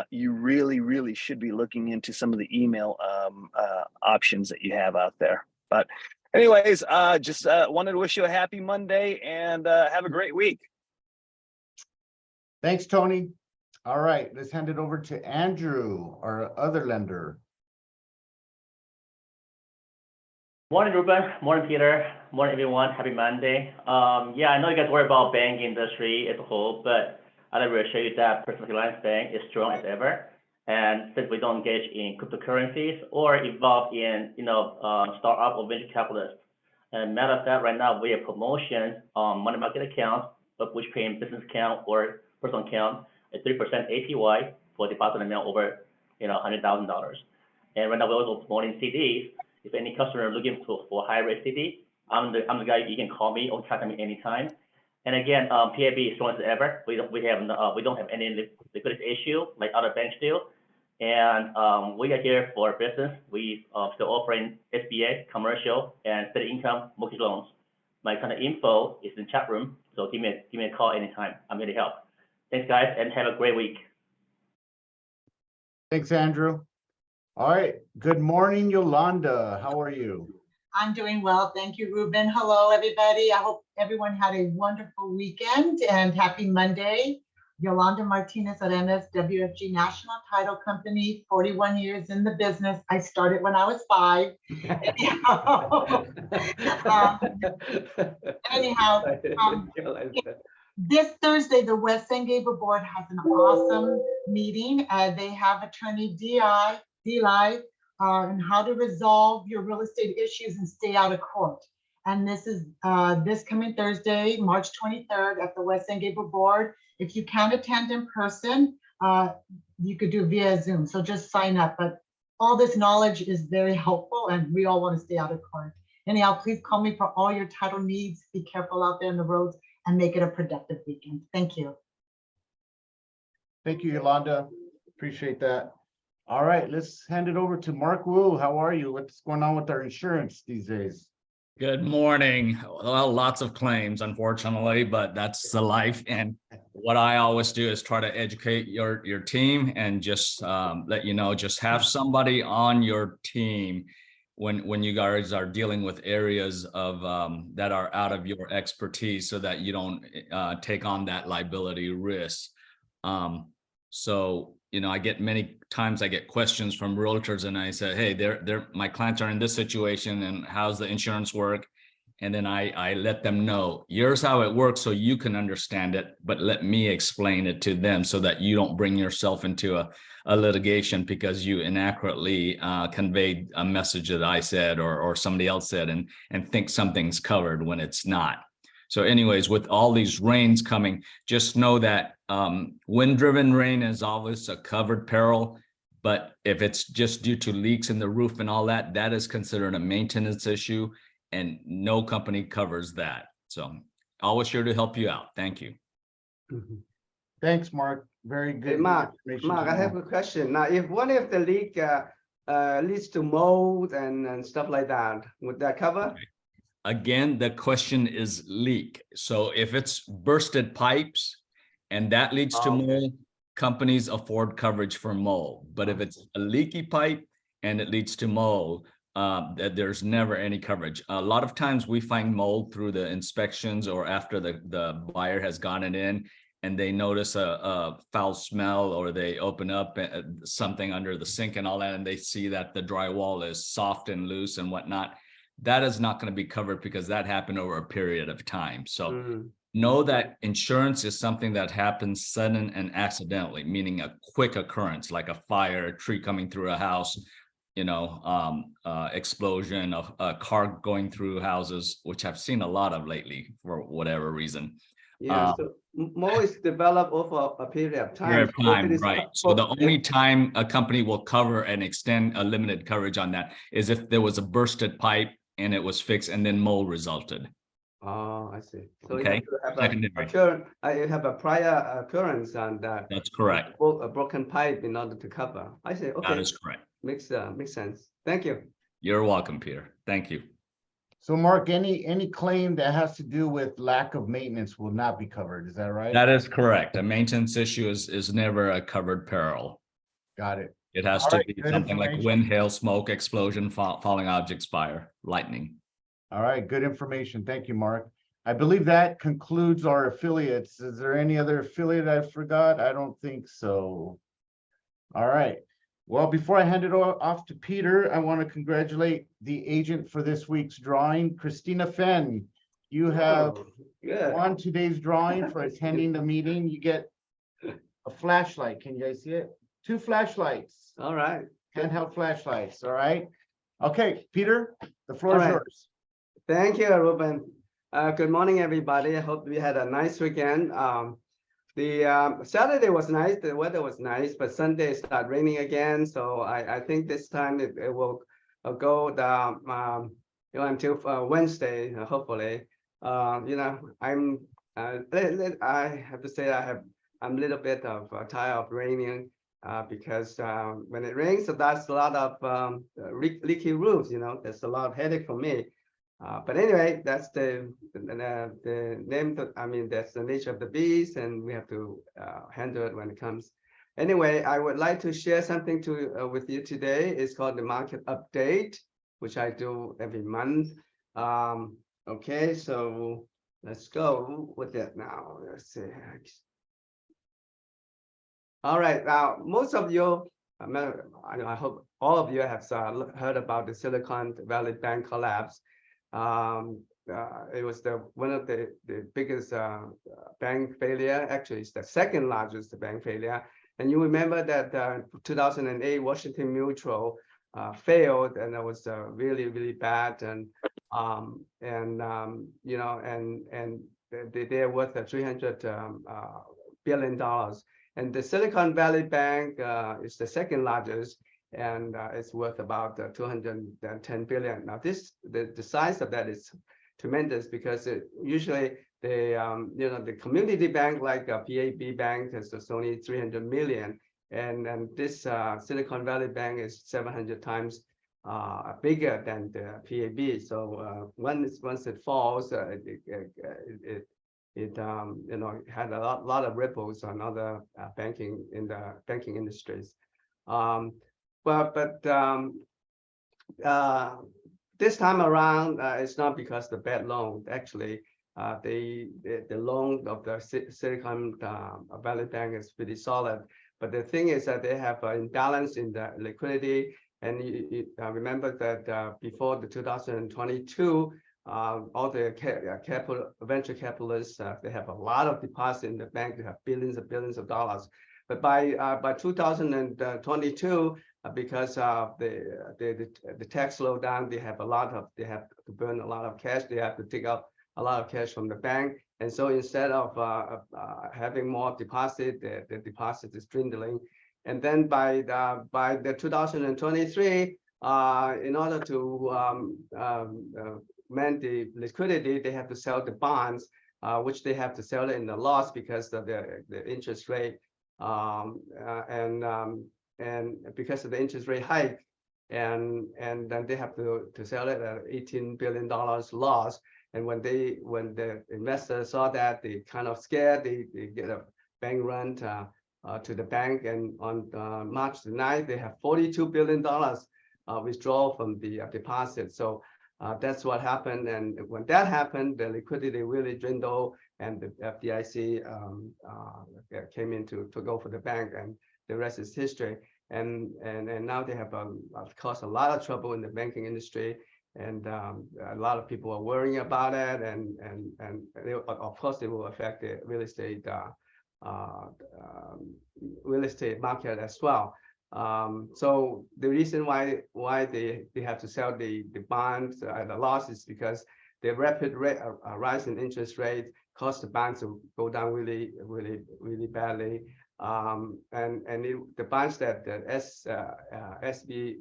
you really should be looking into some of the email options that you have out there. But anyways, just wanted to wish you a happy Monday and have a great week. Thanks, Tony. All right, let's hand it over to Andrew, our other lender. Morning, Ruben. Morning, Peter. Morning, everyone. Happy Monday. Yeah, I know you guys worry about banking industry as a whole, but I'd like to assure you that Pacific Alliance Bank is strong as ever. And since we don't engage in cryptocurrencies or involved in, startup or venture capitalists, and matter of fact, right now we have promotions on money market accounts, of which paying business account or personal account at 3% APY for deposit amount over, $100,000. And right now we're also promoting CDs. If any customer looking for high rate CD, I'm the guy you can call me or contact me anytime. And again, PAB is strong as ever. We don't have any liquidity issue like other banks do. And we are here for business. We still offering SBA, commercial, and steady income mortgage loans. My contact info is in the chat room, so give me a call anytime. I'm here to help. Thanks, guys, and have a great week. Thanks, Andrew. All right. Good morning, Yolanda. How are you? I'm doing well. Thank you, Ruben. Hello, everybody. I hope everyone had a wonderful weekend and happy Monday. Yolanda Martinez Arenas, WFG National Title Company, 41 years in the business. I started when I was 5. Anyhow, this Thursday, the West San Gabriel Board has an awesome meeting. They have attorney DLI on how to resolve your real estate issues and stay out of court. And this is this coming Thursday, March 23rd at the West San Gabriel Board. If you can't attend in person, you could do via Zoom. So just sign up. But all this knowledge is very helpful and we all want to stay out of court. Anyhow, please call me for all your title needs. Be careful out there in the roads and make it a productive weekend. Thank you. Thank you, Yolanda. Appreciate that. All right, let's hand it over to Mark Wu. How are you? What's going on with our insurance these days? Good morning. Well, lots of claims, unfortunately, but that's the life. And what I always do is try to educate your team and just let you know, just have somebody on your team when you guys are dealing with areas of that are out of your expertise, so that you don't take on that liability risk. So, I get many times I get questions from realtors and I say, hey, my clients are in this situation and how's the insurance work? And then I let them know, here's how it works so you can understand it, but let me explain it to them so that you don't bring yourself into a litigation because you inaccurately conveyed a message that I said or somebody else said and think something's covered when it's not. So anyways, with all these rains coming, just know that wind-driven rain is always a covered peril. But if it's just due to leaks in the roof and all that, that is considered a maintenance issue and no company covers that. So always here to help you out. Thank you. Thanks, Mark. Very good. Hey, Mark, I have a question. Now, if the leak leads to mold and stuff like that, would that cover? Okay. Again, the question is leak. So if it's bursted pipes and that leads to mold, companies afford coverage for mold. But if it's a leaky pipe and it leads to mold, there's never any coverage. A lot of times we find mold through the inspections or after the buyer has gotten it in, and they notice a foul smell, or they open up something under the sink and all that, and they see that the drywall is soft and loose and whatnot, that is not going to be covered because that happened over a period of time. So know that insurance is something that happens sudden and accidentally, meaning a quick occurrence, like a fire, a tree coming through a house, explosion of a car going through houses, which I've seen a lot of lately for whatever reason. Yeah, so more is developed over a period of time. Period of So if time, it is right? co- So the only time a company will cover and extend a limited coverage on that is if there was a bursted pipe and it was fixed and then mold resulted. Oh, I see. So Okay, you have secondary. you have a prior occurrence on that. That's correct. A broken pipe in order to cover. I see. That Okay, is correct. makes sense. Thank you. You're welcome, Peter. Thank you. So Mark, any claim that has to do with lack of maintenance will not be covered, is that right? That is correct. A maintenance issue is never a covered peril. Got it. It has All to right, be good something like information. wind, hail, smoke, explosion, falling objects, fire, lightning. All right, good information. Thank you, Mark. I believe that concludes our affiliates. Is there any other affiliate I forgot? I don't think so. All right. Well, before I hand it off to Peter, I want to congratulate the agent for this week's drawing, Christina Fenn. You have Good. won today's drawing for attending the meeting. You get a flashlight. Can you guys see it? 2 flashlights. All right. Handheld flashlights. All right. Okay, Peter, the floor is All right. yours. Thank you, Ruben. Good morning, everybody. I hope we had a nice weekend. The Saturday was nice, the weather was nice, but Sunday started raining again. So I think this time it will go down until Wednesday, hopefully. I'm I have to say I'm a little bit of tired of raining because when it rains, so that's a lot of leaky roofs. There's a lot of headache for me. But anyway, that's the name. That's the nature of the beast, and we have to handle it when it comes. Anyway, I would like to share something with you today. It's called the market update, which I do every month. Okay, so let's go with it now. Let's see. All right, now most of you, I hope all of you have heard about the Silicon Valley Bank collapse. It was one of the biggest bank failure. Actually, it's the second largest bank failure. And you remember that 2008 Washington Mutual failed, and that was really, really bad. And they're worth $300 billion. And the Silicon Valley Bank is the second largest, and it's worth about 210 billion. Now, the size of that is tremendous because usually the community bank like PAB Bank is only 300 million, and this Silicon Valley Bank is 700 times bigger than the PAB. So once it falls, it had a lot of ripples on other banking industries. But this time around, it's not because the bad loan. Actually, the loan of the Silicon Valley Bank is pretty solid. But the thing is that they have an imbalance in the liquidity. And you remember that before the 2022, all the venture capitalists, they have a lot of deposits in the bank. They have billions of dollars. But by 2022, because of the tax slowdown, they have to burn a lot of cash. They have to take out a lot of cash from the bank. And so instead of having more deposit, the deposit is dwindling. And then by the 2023, in order to manage the liquidity, they have to sell the bonds, which they have to sell it in the loss because of the interest rate. And because of the interest rate hike, and then they have to sell it at $18 billion loss. And when the investors saw that, they kind of scared. They get a bank run to the bank, and on March the 9th, they have $42 billion withdrawal from the deposit. So that's what happened. And when that happened, the liquidity really dwindled, and the FDIC came in to go for the bank, and the rest is history. And now they have caused a lot of trouble in the banking industry, and a lot of people are worrying about it, and they, of course they will affect the real estate market as well. So the reason why they have to sell the bonds at a loss is because the rapid rise in interest rate caused the bonds to go down really badly. The bonds that the SVB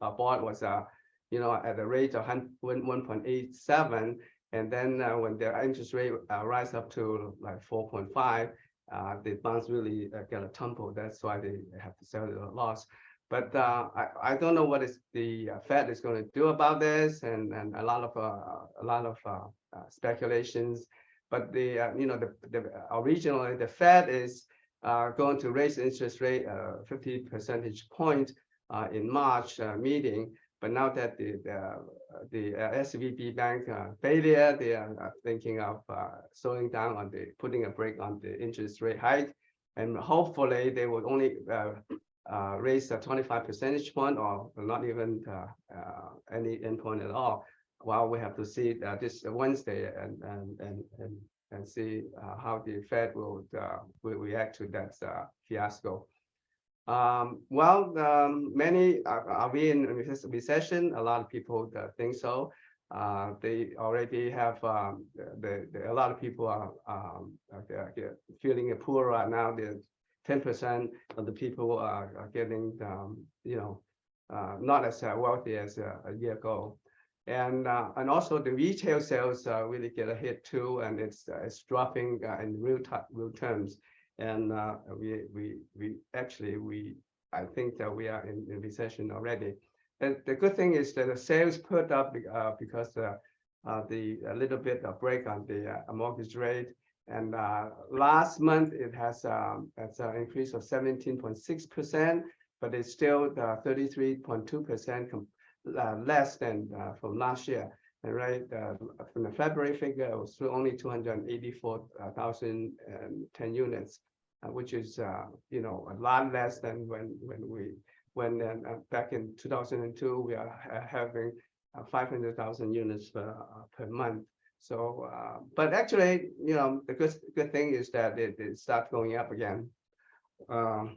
bought was at a rate of 1.87, and then when the interest rate rise up to like 4.5, the bonds really get a tumble. That's why they have to sell it at a loss. But I don't know what is the Fed is going to do about this, and a lot of speculations. But originally the Fed is going to raise the interest rate 50 percentage point in March meeting. But now that the SVB bank failure, they are thinking of slowing down on putting a brake on the interest rate hike, and hopefully they will only raise a 25 percentage point, or not even any endpoint at all. Well, we have to see this Wednesday and see how the Fed will react to that fiasco. Many are we in recession? A lot of people think so. They already have a lot of people are feeling poor right now. 10% of the people are getting not as wealthy as a year ago. And also the retail sales really get a hit too, and it's dropping in real terms. And I think that we are in recession already. And the good thing is that the sales put up because a little bit of break on the mortgage rate. And last month it has that's an increase of 17.6%, but it's still 33.2% less than from last year. And right from the February figure, it was only 284,010 units, which is a lot less than when back in 2002 we are having 500,000 units per month. So, but actually, the good thing is that it starts going up again. But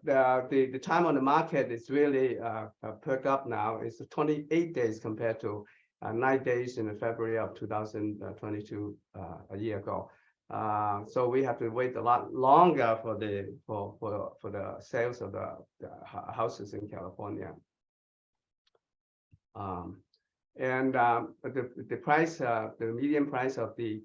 the time on the market is really perked up now. It's 28 days compared to 9 days in February of 2022, a year ago. So we have to wait a lot longer for the sales of the houses in California. The price, the median price of the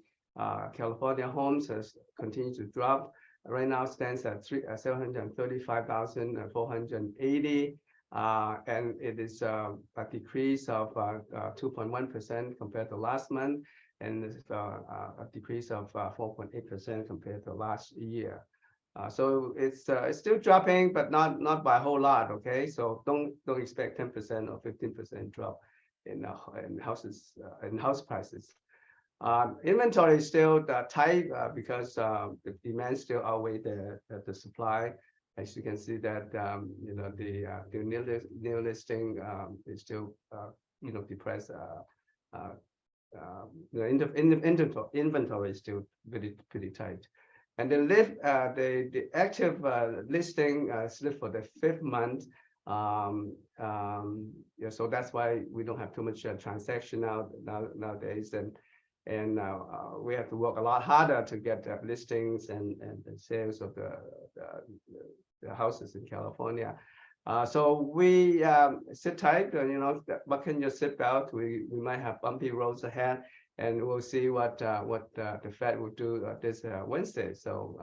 California homes has continued to drop. Right now stands at 735,480, and it is a decrease of 2.1% compared to last month, and a decrease of 4.8% compared to last year. So it's still dropping, but not by a whole lot. Okay, so don't expect 10% or 15% drop in houses and house prices. Inventory is still tight because the demand still outweigh the supply. As you can see that the new listing is still depressed. The inventory is still pretty tight, and the active listing slipped for the 5th month. So that's why we don't have too much transaction nowadays, and we have to work a lot harder to get listings and sales of the houses in California. So we sit tight, what can you sit out? We might have bumpy roads ahead, and we'll see what the Fed will do this Wednesday. So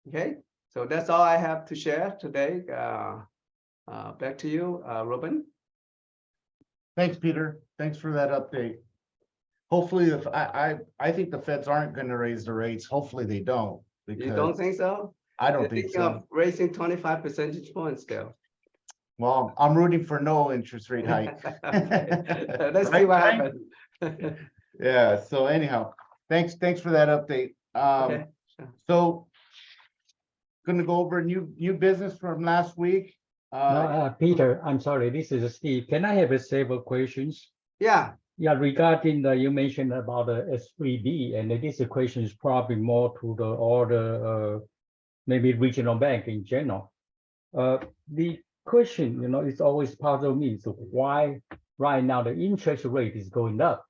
okay, so that's all I have to share today. Back to you, Ruben. Thanks, Peter. Thanks for that update. Hopefully, I think the Feds aren't going to raise the rates. Hopefully they don't. You don't think so? I don't think so. Of raising 25 percentage points still. Well, I'm rooting for no interest rate hike. Let's see what happens. Yeah, so anyhow, thanks for that update. Okay, sure. So gonna go over new business from last week. Peter, I'm sorry, this is Steve. Can I have several questions? Yeah, Yeah, regarding the, you mentioned about the SVB, and this question is probably more to the order, maybe regional bank in general. The question, it's always puzzled me, so why right now the interest rate is going up?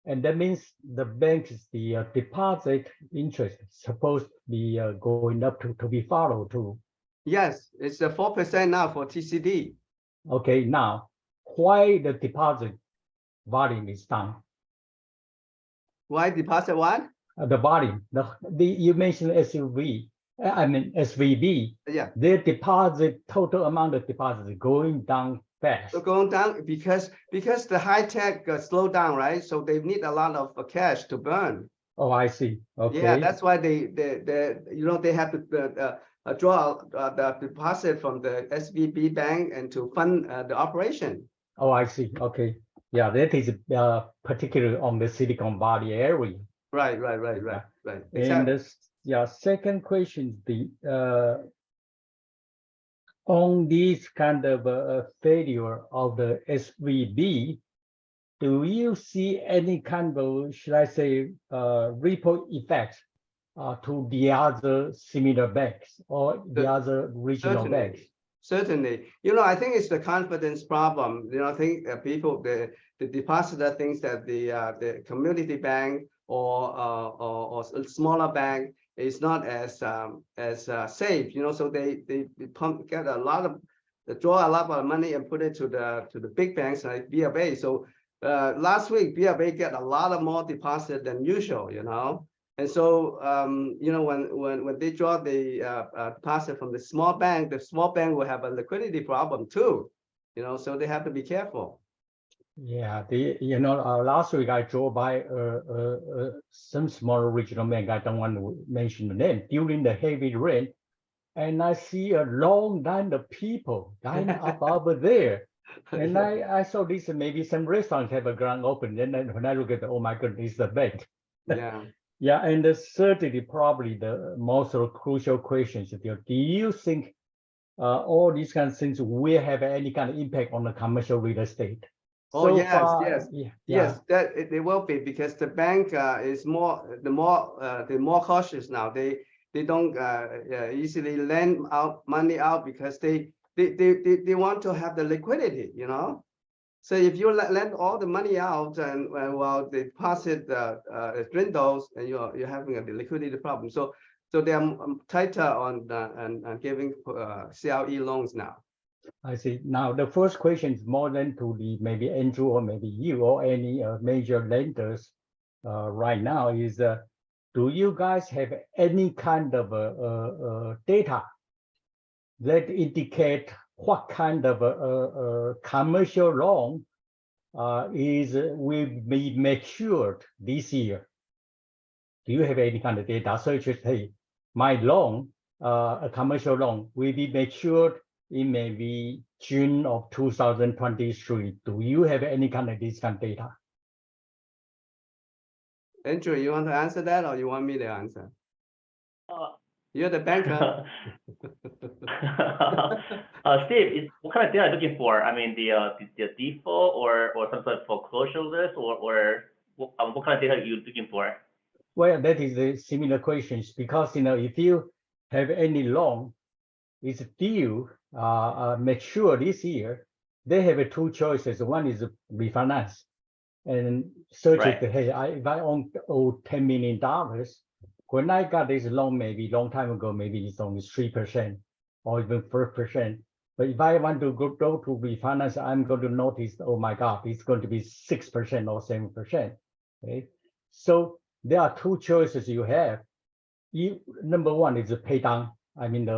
And that means the bank's deposit interest is supposed to be going up to be followed too. yes, it's 4% now for TCD. Okay, now why the deposit volume is down? Why deposit what? The volume, you mentioned SVB. Yeah. Their deposit, total amount of deposits is going down fast. So going down because the high tech slowed down, right? So they need a lot of cash to burn. Oh, I see. Okay. Yeah, that's why they have to draw the deposit from the SVB bank and to fund the operation. Oh, I see. Okay. Yeah, that is particularly on the Silicon Valley area. Right. Exactly. And this, second question, on this kind of failure of the SVB, do you see any kind of, should I say, ripple effect to the other similar banks or the other regional banks? Certainly. I think it's the confidence problem. I think people, the depositor thinks that the community bank or smaller bank is not as safe. So they get draw a lot of money and put it to the big banks like BofA. So last week BofA get a lot of more deposit than usual. And so, when they draw the deposit from the small bank will have a liquidity problem too, so they have to be careful. Yeah, last week I drove by some small regional bank, I don't want to mention the name, during the heavy rain, and I see a long line of people lining up over there. And I saw this, maybe some restaurants have a grand open, and then when I look at oh my goodness, it's the bank. Yeah. Yeah, and certainly probably the most crucial questions. Do you think all these kind of things will have any kind of impact on the commercial real estate? Oh, so yes, far, yes, that it will be, because the bank is more cautious now. They don't easily lend out money out because they want to have the liquidity, So if you lend all the money out and while the deposit dwindles, and you're having a liquidity problem. So they are tighter on giving CRE loans now. I see. Now the first question is more than to the maybe Andrew or maybe you or any major lenders right now is do you guys have any kind of data that indicate what kind of commercial loan will be matured this year? Do you have any kind of data such as, hey, my loan, a commercial loan will be matured in maybe June of 2023. Do you have any kind of this kind of data? Andrew, you want to answer that, or you want me to answer? You're the banker. Steve, what kind of data are you looking for? I mean, the default or some sort of foreclosure list, or what kind of data are you looking for? Well, that is a similar questions, because if you have any loan is due mature this year, they have two choices. One is refinance and search it. Hey, if I owe $10 million, when I got this loan, maybe long time ago, maybe it's only 3% or even 4%. But if I want to go to refinance, I'm going to notice, oh my God, it's going to be 6% or 7%. Okay, so there are two choices you have. Number one is pay down. I mean,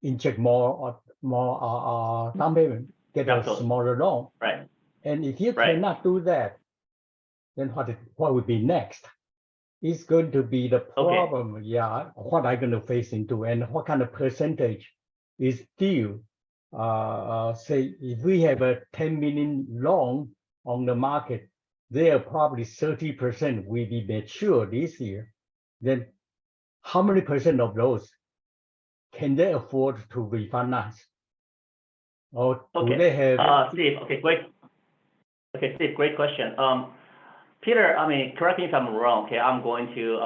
inject more down payment, get a smaller loan. Right. And if you cannot do that, then what would be next? It's going to be the problem. Yeah, what I'm going to face into, and what kind of percentage is due. Say if we have a 10 million loan on the market, they are probably 30% will be mature this year, then how many percent of those can they afford to refinance? Or do they have? Steve, okay, great. Okay, Steve, great question. Peter, I mean, correct me if I'm wrong, okay? I'm going to,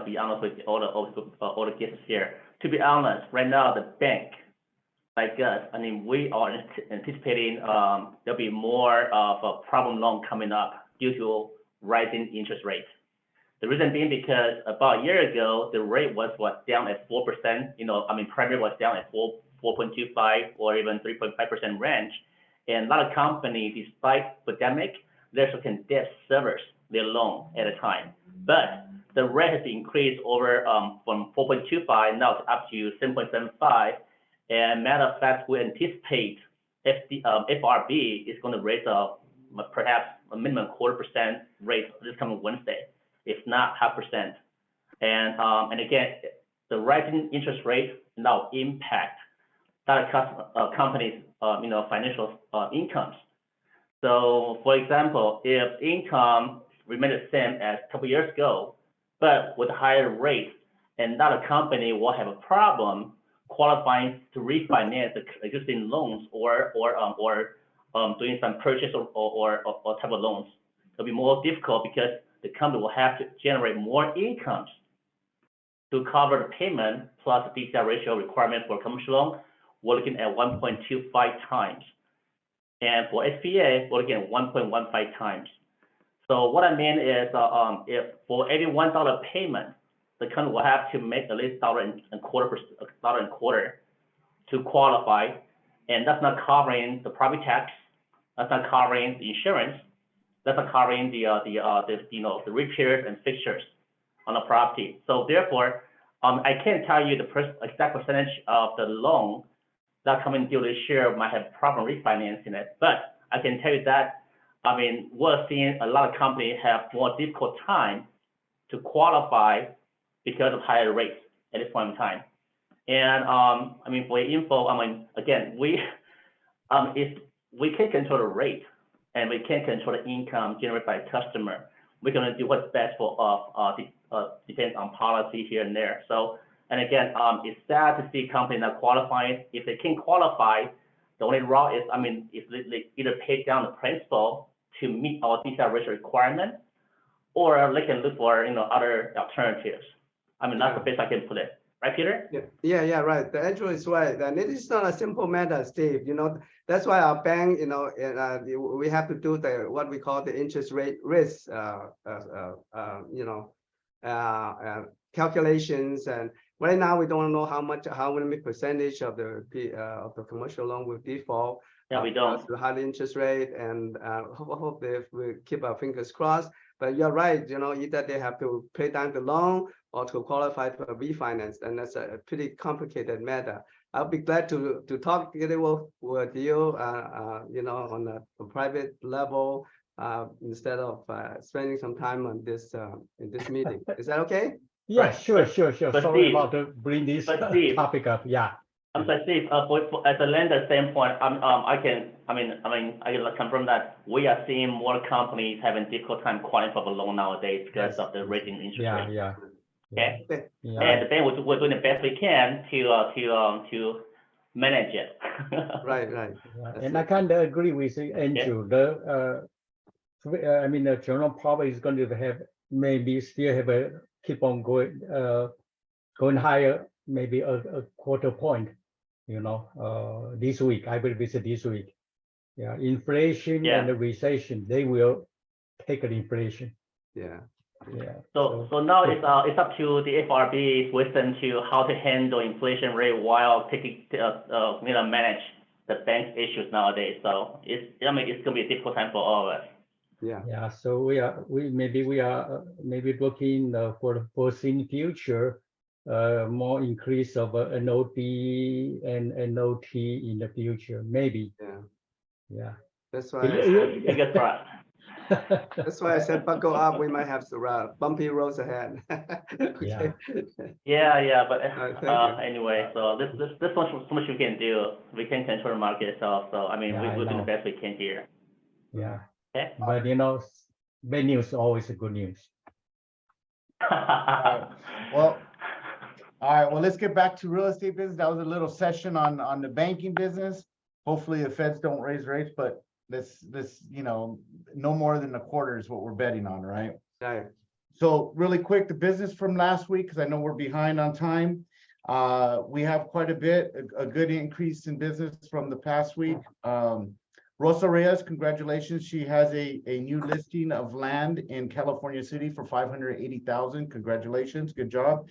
be honest with all the guests here. To be honest, right now, the bank, like us, I mean, we are anticipating there'll be more of a problem loan coming up due to rising interest rates. The reason being because about a year ago, the rate was down at 4%, primary was down at 4.25 or even 3.5% range. And a lot of companies, despite pandemic, they also can debt service their loan at a time. But the rate has increased over from 4.25 now to up to 7.75. And matter of fact, we anticipate FRB is going to raise perhaps a minimum 0.25% rate this coming Wednesday, if not 0.5%. And again, the rising interest rate now impact a lot of companies, financial incomes. So, for example, if income remained the same as a couple years ago, but with higher rates, and not a company will have a problem qualifying to refinance the existing loans or doing some purchase or type of loans. It'll be more difficult because the company will have to generate more incomes to cover the payment plus the DCR ratio requirement for commercial loan. We're looking at 1.25 times. And for SBA, we're looking at 1.15 times. So what I mean is if for every $1 payment, the company will have to make at least $1.25 to qualify. And that's not covering the property tax. That's not covering the insurance. That's not covering the repairs and fixtures on the property. So therefore, I can't tell you the exact percentage of the loan that coming due this year might have problem refinancing it, but I can tell you that, we're seeing a lot of companies have more difficult time to qualify because of higher rates at this point in time. And for your info, again, we can't control the rate and we can't control the income generated by a customer. We're gonna do what's best for depends on policy here and there. So, and again, it's sad to see companies not qualifying. If they can't qualify, the only route is, they either pay down the principal to meet our DCR ratio requirement, or they can look for other alternatives. That's the best I can put it. Right, Peter? Yeah, right. Andrew is right. And it is not a simple matter, Steve. That's why our bank, we have to do what we call the interest rate risk, calculations. And right now we don't know how many percentage of the commercial loan will default. Yeah, we don't. The high interest rate, and hope we keep our fingers crossed. But you're right. Either they have to pay down the loan or to qualify for a refinance, and that's a pretty complicated matter. I'll be glad to talk with you, on a private level, instead of spending some time on this in this meeting. Is that okay? Yeah, Right. sure. But Sorry Steve- about to bring this Steve- topic up. Yeah. I'm sorry, Steve, as a lender standpoint, I can confirm that we are seeing more companies having difficult time qualifying for the loan nowadays because of the rising interest Yeah, rate. yeah. Okay, Yeah. and the bank we're doing the best we can to manage it. Right. Yeah, and I kind of agree with Andrew. The general probably is going to have maybe still have keep on going higher, maybe a quarter point. This week, I believe it's this week. Yeah, inflation and the recession, they will take an inflation. Yeah. So now it's up to the FRB wisdom to how to handle inflation rate while taking manage the bank's issues nowadays. So it's gonna be a difficult time for all of us. Yeah. So we are looking for the foreseen future, more increase of NOD and NOT in the future, maybe. Yeah. That's why. Fingers crossed. That's why I said buckle up. We might have some bumpy roads ahead. Okay. Yeah, but Thank you. anyway, so this so much we can do. We can control the market itself. So we're doing the best we can here. Yeah. Okay. But bad news, always a good news. Well, all right, well, let's get back to real estate business. That was a little session on the banking business. Hopefully the feds don't raise rates, but this, you know, no more than a quarter is what we're betting on, right? Right. So really quick, the business from last week, because I know we're behind on time. We have quite a bit, a good increase in business from the past week. Rosa Reyes, congratulations. She has a new listing of land in California City for 580,000. Congratulations, good job.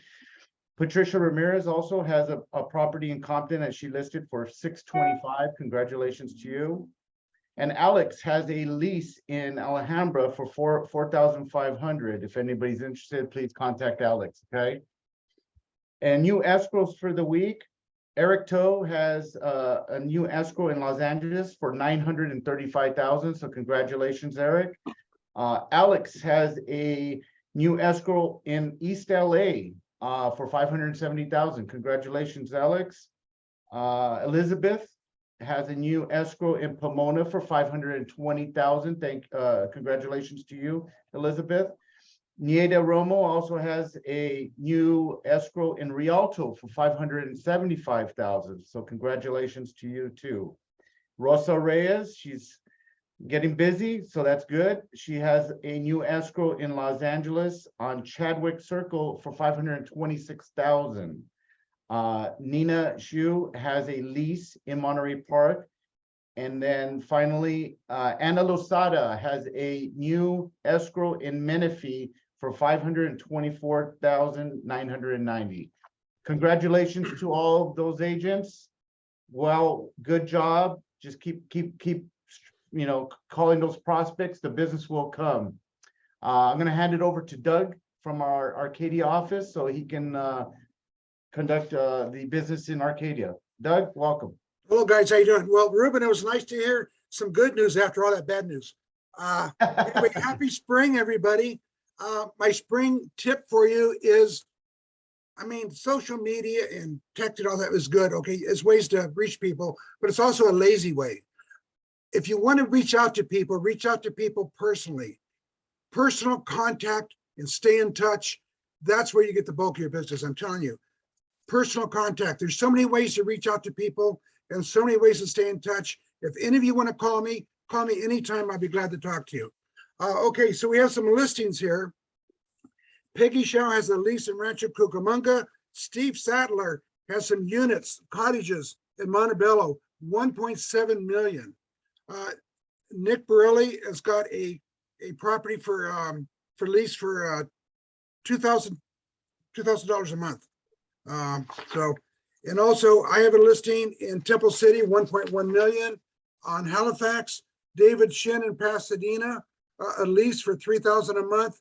Patricia Ramirez also has a property in Compton that she listed for 625. Congratulations to you. And Alex has a lease in Alhambra for 4,500. If anybody's interested, please contact Alex, okay? And new escrows for the week. Eric Toe has a new escrow in Los Angeles for 935,000. So congratulations, Eric. Alex has a new escrow in East LA for 570,000. Congratulations, Alex. Elizabeth has a new escrow in Pomona for 520,000. Congratulations to you, Elizabeth. Nieda Romo also has a new escrow in Rialto for 575,000. So congratulations to you too. Rosa Reyes, she's getting busy, so that's good. She has a new escrow in Los Angeles on Chadwick Circle for 526,000. Nina Xu has a lease in Monterey Park. And then finally, Ana Losada has a new escrow in Menifee for 524,990. Congratulations to all of those agents. Well, good job. Just keep, you know, calling those prospects. The business will come. I'm going to hand it over to Doug from our Arcadia office so he can conduct the business in Arcadia. Doug, welcome. Hello, guys. How you doing? Well, Ruben, it was nice to hear some good news after all that bad news. Anyway, happy spring, everybody. My spring tip for you is, I mean, social media and text and all that is good. Okay, it's ways to reach people, but it's also a lazy way. If you want to reach out to people personally. Personal contact and stay in touch. That's where you get the bulk of your business. I'm telling you. Personal contact. There's so many ways to reach out to people and so many ways to stay in touch. If any of you want to call me anytime. I'll be glad to talk to you. Okay, so we have some listings here. Peggy Shaw has a lease in Rancho Cucamonga. Steve Sattler has some units, cottages in Montebello, 1.7 million. Nick Borelli has got a property for lease for $2,000 a month. And also I have a listing in Temple City, 1.1 million. On Halifax, David Shin in Pasadena, a lease for $3,000 a month.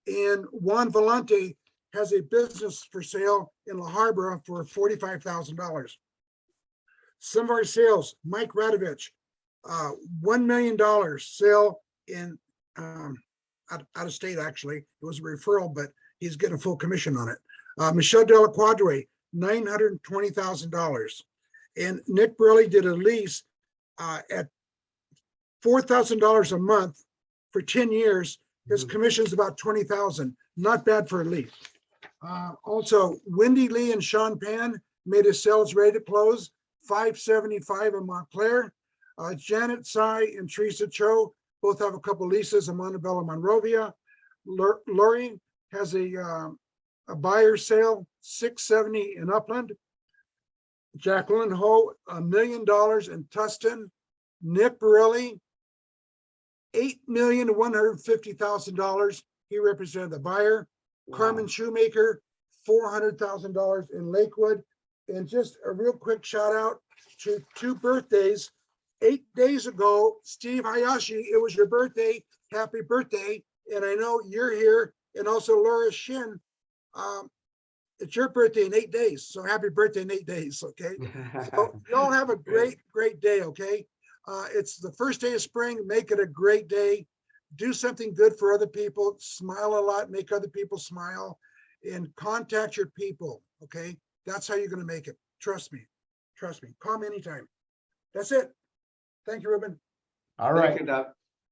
And Juan Volante has a business for sale in La Habra for $45,000. Some of our sales, Mike Radovich, $1 million sale in out of state, actually. It was a referral, but he's getting a full commission on it. Michelle Della Quadre, $920,000. And Nick Burley did a lease at $4,000 a month for 10 years. His commission's about 20,000. Not bad for a lease. Also, Wendy Lee and Sean Pan made his sales ready to close, 575 in Montclair. Janet Tsai and Teresa Cho both have a couple leases in Montebello, Monrovia. Lori has a buyer sale, 670 in Upland. Jacqueline Ho, $1 million in Tustin. Nick Borelli, $8,150,000. He represented the buyer. Wow. Carmen Shoemaker, $400,000 in Lakewood. And just a real quick shout out to 2 birthdays. 8 days ago, Steve Hayashi, it was your birthday. Happy birthday. And I know you're here. And also Laura Shin, it's your birthday in 8 days. So happy birthday in 8 days, okay? So y'all have a great day, okay? It's the first day of spring. Make it a great day. Do something good for other people. Smile a lot, make other people smile, and contact your people, okay? That's how you're going to make it. Trust me. Trust me. Call me anytime. That's it. Thank you, Ruben. All right. Thank you, Doug.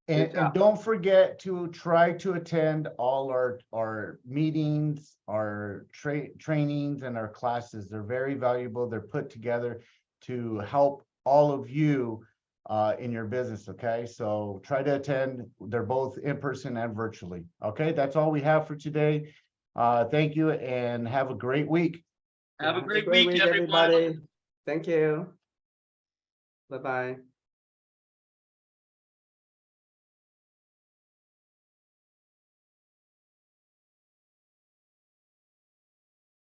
And don't forget to try to attend all our meetings, our trainings and our classes. They're very valuable. They're put together to help all of you in your business, okay? So try to attend. They're both in person and virtually. Okay, that's all we have for today. Thank you and have a great week. Have a great week, everyone. everybody. Thank you. Bye-bye.